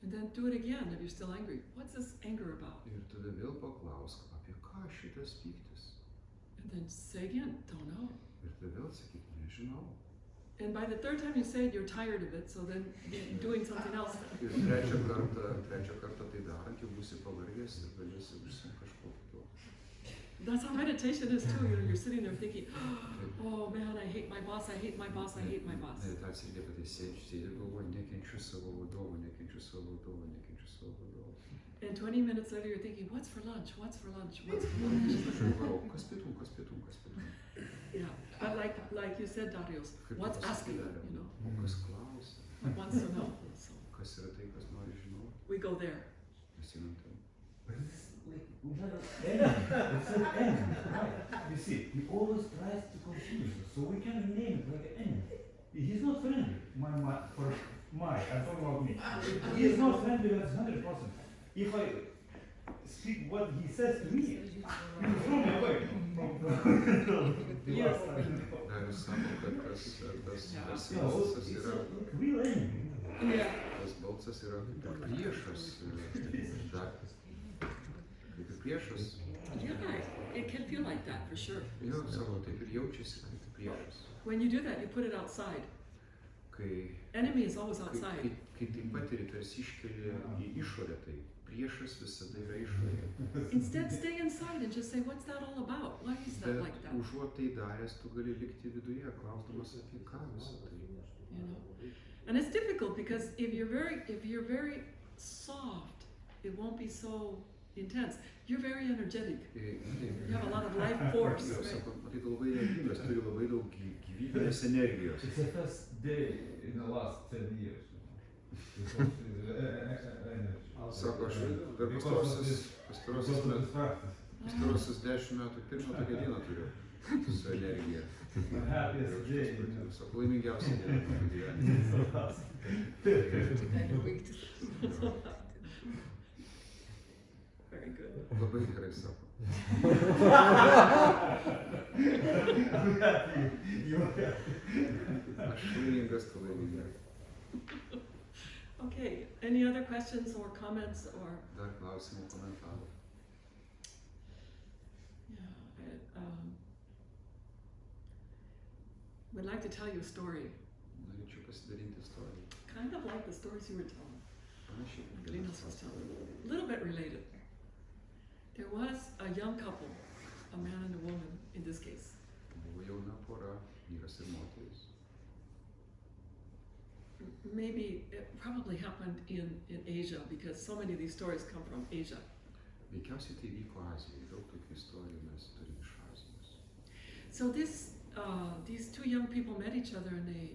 And then do it again if you're still angry. What's this anger about? Ir tada vėl paklausk, apie ką šitas pyktis. And then say again, don't know. Ir tada vėl sakyk, nežinau. And by the third time you say it, you're tired of it, so then be doing something else. Ir trečią kartą tai darant, jau būsi pavargęs ir galėsi užsiimti kažko kito. That's how meditation is too. You're sitting there thinking, oh man, I hate my boss, I hate my boss, I hate my boss. Meditacija irgi apie tai sėdi galvoji, nekenčiu savo vadovo, nekenčiu savo vadovo, nekenčiu savo vadovo. And 20 minutes later you're thinking, what's for lunch, what's for lunch, what's for lunch? Kas pietum, kas pietum, kas pietum. Yeah, but like you said, Darius, what's asking, you know, O kas klausia, what wants to know. So kas yra tai, kas nori žinoti. we go there. fascinantai. But it's like not an enemy. It's an enemy, right? You see, he always tries to confuse us, so we can name it like an enemy. He's not friendly. I'm talking about me. He is not friendly, that's 100%. If I speak what he says to me, he will throw me away from the last time. Darius sako, kad tas So balsas it's yra, a real enemy. Yeah. tas balsas yra kaip ir priešas. Kaip ir priešas. Yeah, it can feel like that for sure. Jo, sako, taip ir jaučiasi kaip priešas. When you do that, you put it outside. Kai Enemy is always outside. tai patiri, tu esi iškeli į išorę, tai priešas visada yra išorėje. Instead, stay inside and just say, what's that all about? Why is that like Bet that? užuot tai daręs, tu gali likti viduje, klausdamas apie ką visą tai. You know? And it's difficult because if you're very soft, it won't be so intense. You're very energetic. You have a lot of life force. Jo, Right? sako, matai, tu labai energingas, turi labai daug gyvybinės energijos. It's the first day in the last 10 years. Sako, aš per pastarosius 10 metų pirmą tokią dieną turiu su energija. Sako, laimingiausia diena mano gyvenime. Very good. Labai gerai sako. Aš laimingas, tu laimingas. Okay, any other questions or comments or? Dar klausimų, komentarų. Yeah, would like to tell you a story, Norėčiau pasidalinti istoriją. kind of like the stories you were telling. Panašiai. Like Linas was telling, a little bit related. There was a young couple, a man and a woman in this case. Buvo jauna pora, vyras ir moteris. Maybe it probably happened in Asia because so many of these stories come from Asia. Veikiausiai tai vyko Azijoje, daug tokių istorijų mes turime iš Azijos. So these two young people met each other and they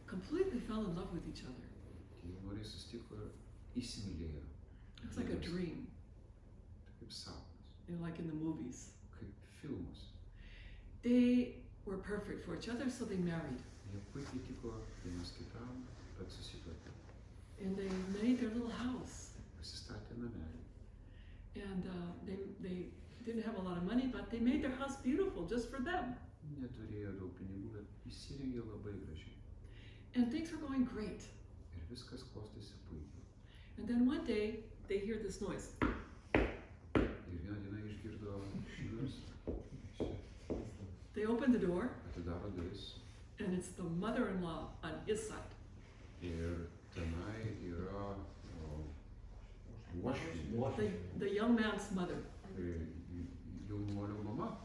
completely fell in love with each other. Tie jaunuoliai susitiko ir įsimylėjo. It was like a dream, Tai kaip sapnas, you know, like in the movies. kaip filmas. They were perfect for each other, so they married. Jie puikiai tiko vienas kitam, tad susituokė. And they made their little house. Pasistatė namelį. And they didn't have a lot of money, but they made their house beautiful just for them. Neturėjo daug pinigų, bet įsirengė labai gražiai. And things were going great. Ir viskas klostėsi puikiai. And then one day, they hear this noise. Ir vieną dieną išgirdo šį garsą. They open the door, Atidaro duris. and it's the mother-in-law on his side. Ir tenai yra uošvė. The young man's mother. Jaunuolio mama.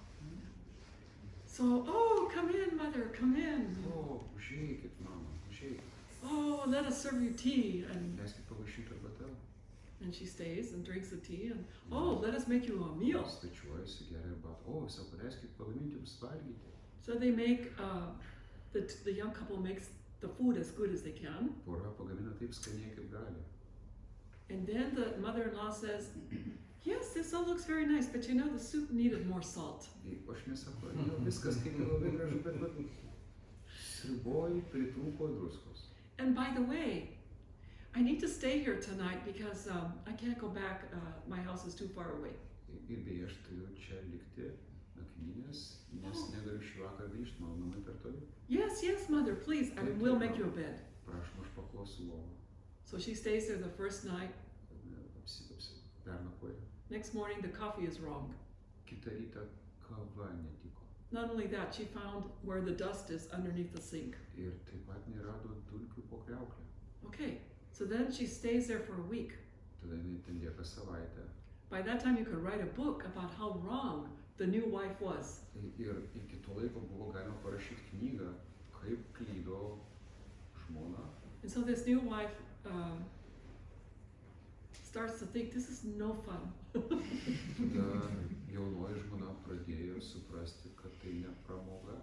So, oh, come in, mother, come in. O, užeikit, mama, užeikit. Oh, let us serve you tea. Leiskit pavaišinti arbatą. And she stays and drinks the tea. And, oh, let us make you a meal. Stačiuojasi, geria arbatą. O, sako, leiskit pagaminti jums valgyti. So they make, the young couple makes the food as good as they can. Pora pagamina taip skaniai, kaip gali. And then the mother-in-law says, yes, this all looks very nice, but you know, the soup needed more salt. Uošvė sako, jo, viskas kaip labai gražu, bet sriuboj pritrūko druskos. And by the way, I need to stay here tonight because I can't go back. My house is too far away. Ir beje, aš turiu čia likti nakvynės, nes negaliu šį vakarą grįžti, mano namai per toli. Yes, yes, mother, please, I will make you a bed. Prašom, aš paklosiu lovą. So she stays there the first night. Pernakvoja. Next morning, the coffee is wrong. Kitą rytą kava netiko. Not only that, she found where the dust is underneath the sink. Ir taip pat nerado dulkių po kriauklę. Okay, so then she stays there for a week. Tada jinai ten lieka savaitę. By that time, you could write a book about how wrong the new wife was. Ir iki to laiko buvo galima parašyti knygą, kaip klydo žmona. And so this new wife starts to think, this is no fun. Tada jaunoji žmona pradėjo suprasti, kad tai ne pramoga.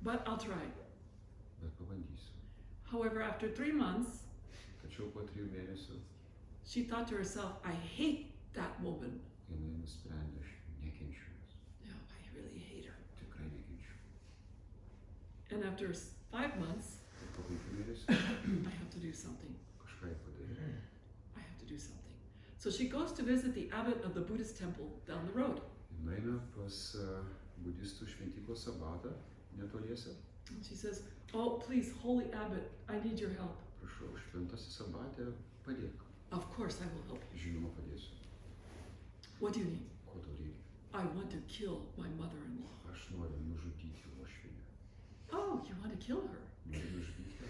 But I'll try. Bet pabandysiu. However, after 3 months, Tačiau po 3 mėnesių she thought to herself, I hate that woman. Jinai nusprendė, aš nekenčiu jos. Yeah, I really hate her. Tikrai nekenčiu. And after 5 months, Ir po 5 mėnesių I have to do something. kažką jai padarė. I have to do something. So she goes to visit the abbot of the Buddhist temple down the road. Jinai eina pas budistų šventyklos abatą netoliese. And she says, oh, please, holy abbot, I need your help. Prašau, šventasis abatė, padėk. Of course I will help you. Žinoma, padėsiu. What do you need? Ko tau reikia? I want to kill my mother-in-law. Aš noriu nužudyti uošvienę. Oh, you want to kill her? Noriu nužudyti ją.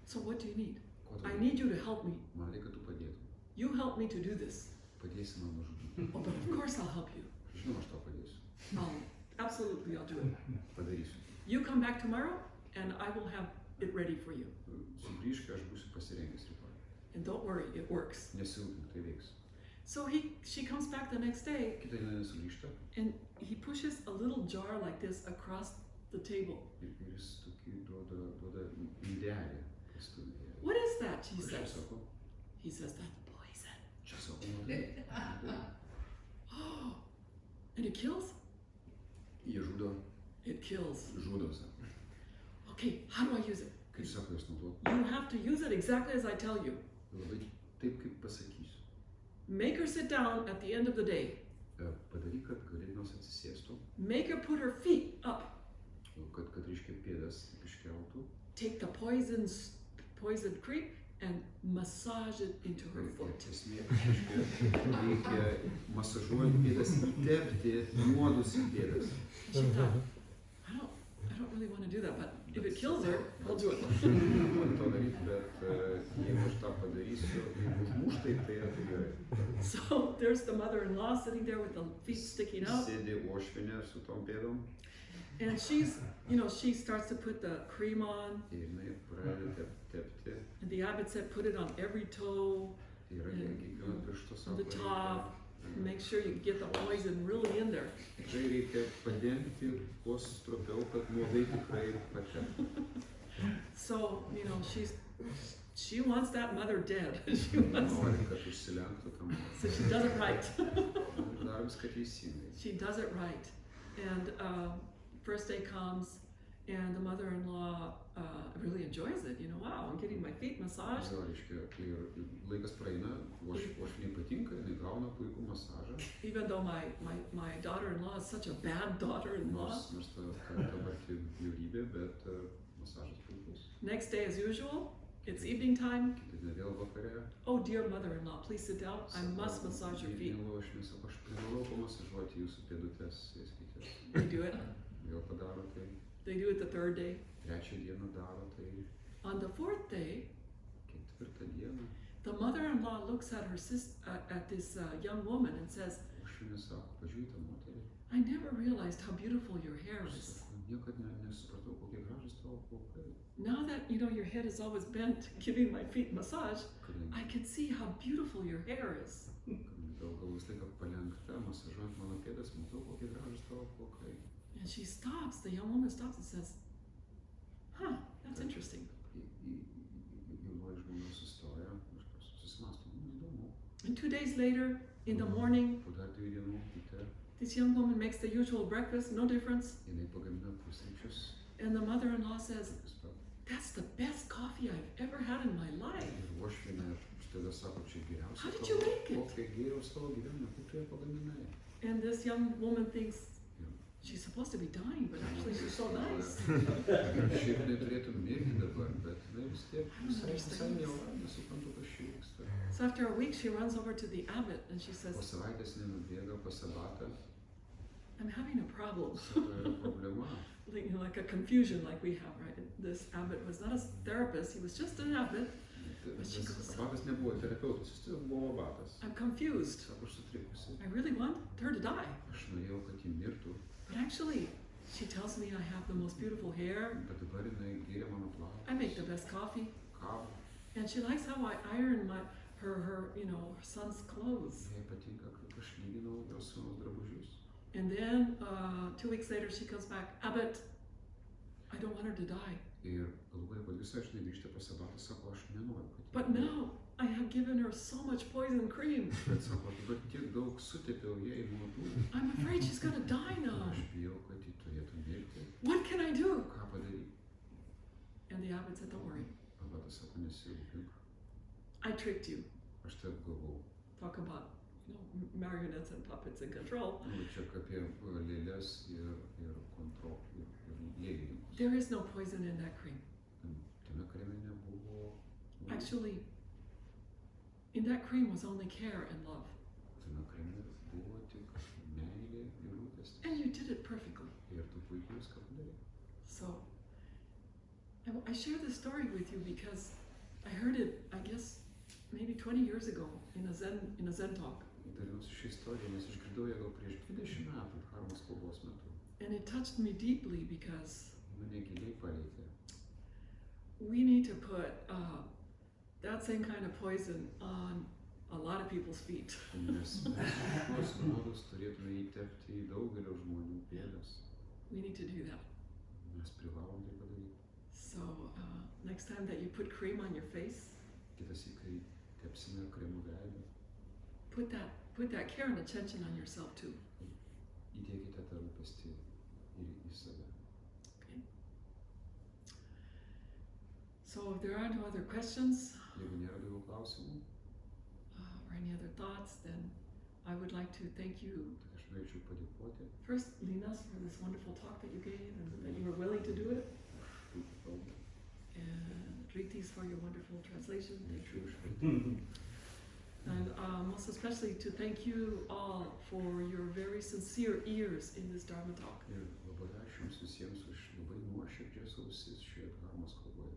So what do you need? Ko tau I reikia? need you to help me. Man reikia, kad tu padėtum. You help me to do this. Padėsi man nužudyti. Oh, but of course I'll help you. Žinoma, aš tau padėsiu. Absolutely, I'll do it. Padarysiu. You come back tomorrow, and I will have it ready for you. Sugrįžk, aš būsiu pasirengęs rytoj. And don't worry, it works. Nesirūpink, tai veiks. So she comes back the next day, Kitą dieną sugrįžta and he pushes a little jar like this across the table. ir jis tokį duoda indelį. What is that? She Kas čia says. sako? He says, that's poison. Čia sako, nuodai. Oh, and it kills? Jie žudo, It kills. sako. Okay, how do I use it? Kaip sako, jos naudot? You have to use it exactly as I tell you. Labai taip, kaip pasakysiu. Make her sit down at the end of the day. Padaryk, kad galėdamas atsisėstų, Make her put her feet up. kad reiškia pėdas iškeltų. Take the poisoned cream and massage it into her foot. Esmė, reikia masažuojant pėdas, įtepti nuodus į pėdas. She thought, I don't really want to do that, but if it kills her, I'll do it. Man to daryti, bet jeigu aš tą padarysiu, jeigu užmuš, tai yra gerai. So there's the mother-in-law sitting there with the feet sticking out. Sėdi uošvienė su tom pėdom And she starts to put the cream on. ir jinai pradeda tepti. And the abbot said, put it on every toe, Yra kiekvieną pirštą on the savo. top. Make sure you get the poison really in there. Tikrai reikia padengti kuo stropiau, kad nuodai tikrai patektų. So, she wants that mother dead. She wants, Nori, kad užsilenktų tam. so she does it right. Daro viską teisingai. She does it right. And first day comes, and the mother-in-law really enjoys it. Wow, I'm getting my feet massaged. Jo, reiškia, ir laikas praeina, uošviniai patinka, jinai gauna puikų masažą. Even though my daughter-in-law is such a bad daughter-in-law. Nors ta dabartį bjaurybė, bet masažas puikus. Next day as usual, it's evening time. Kitą dieną vėl vakare. Oh dear mother-in-law, please sit down. I must massage your feet. Mėlyva uošvinė sako, aš privalau pamasažuoti jūsų pėdutes, sėskite. They do it. Vėl padaro tai. They do it the third day. Trečią dieną daro tai. On the fourth day, Ketvirtą dieną the mother-in-law looks at at this young woman and says, uošvinė sako, pažiūrėk tą moterį. I never realized how beautiful your hair Aš is. sakau, niekad nesupratau, kokie gražus tavo plaukai. Now that your head is always bent, giving my feet massage, I Kadangi can see how beautiful your hair is. gal visą laiką palenkta, masažuojant mano pėdas, matau, kokie gražus tavo plaukai. And she stops, the young woman stops and says, huh, that's interesting. Jaunoji žmona sustoja ir susimąsto, įdomu. And 2 days later, in the morning, Po dar 2 dienų ryte this young woman makes the usual breakfast, no difference. jinai pagamina pusryčius. And the mother-in-law says, tokius pat. that's the best coffee I've ever had in my life. Ir uošvienė staiga sako, čia How geriausia did you make it? kokia geriau savo gyvenime, kaip tu ją pagaminai. And this young woman thinks, Ir she's supposed to be dying, but actually she's so nice. šiaip neturėtų mirti dabar, bet jinai vis tiek visai miela, nesuprantu, kas čia vyksta. So after a week, she runs over to the abbot and she says, Po savaitės jinai nubėga pas abatą, I'm having a problem. sako, yra problema. Like a confusion like we have, right? This abbot was not a therapist, he was just an abbot. Tas abatas nebuvo terapeutas, jis tiesiog buvo abatas. I'm confused. Sako, aš sutrikusi. I really want her to die. Aš norėjau, kad ji mirtų, But actually, she tells me I have the most beautiful hair, bet dabar jinai gėrė mano I make the plaukus, best coffee, kavą. and she likes how I iron her son's clothes. Jai patinka, kaip aš lyginau jos sūnaus drabužius. And then 2 weeks later, she comes back, Abbot, I don't want her to die. Ir galų gale po 2 savaičių jinai grįžta pas abatą, sako, aš nenoriu, kad ji But mirtų. now I have given her so much poison cream. Bet sako, dabar tiek daug sutepiau jai nuodų. I'm afraid she's gonna die now. Aš bijau, kad ji turėtų mirti. What can I do? Ką padaryti? And the abbot said, don't worry, Abatas sako, nesirūpink. I tricked you. Aš taip gavau. Talk about, marionettes and puppets in control. Nu, čia apie lėlės ir lėlininkus. There is no poison in that cream. Tame kreme nebuvo. Actually, in that cream was only care and love. Tame kreme buvo tik meilė ir rūpestis. And you did it perfectly. Ir tu puikiai viską padarei. So, I share this story with you because I heard it, I guess, maybe 20 years ago in a Zen talk. Dariausi šią istoriją, nes išgirdau ją gal prieš 20 metų Dharmos kalbos metu. And it touched me deeply because Mane giliai palietė. we need to put that same kind of poison on a lot of people's feet. Nes tuos nuodus turėtume įtepti į daugelio žmonių pėdas. We need to do that. Mes privalom tai padaryti. So next time that you put cream on your face, Kitąsyk, kai tepsime kremu veidą, put that care and attention on yourself too. įdėkite tą rūpestį ir į save. Okay. So if there are no other questions Jeigu nėra daugiau klausimų, or any other thoughts, then I would like to thank you tai aš norėčiau padėkoti first, Linas, for this wonderful talk that you gave and that you were willing to do it, už puikią kalbą. and Ritis for your wonderful translation. Ačiū už vertimą. And most especially to thank you all for your very sincere ears in this Dharma talk. Ir labai ačiū jums visiems už labai nuoširdžias ausis šioje Dharmos kalboje.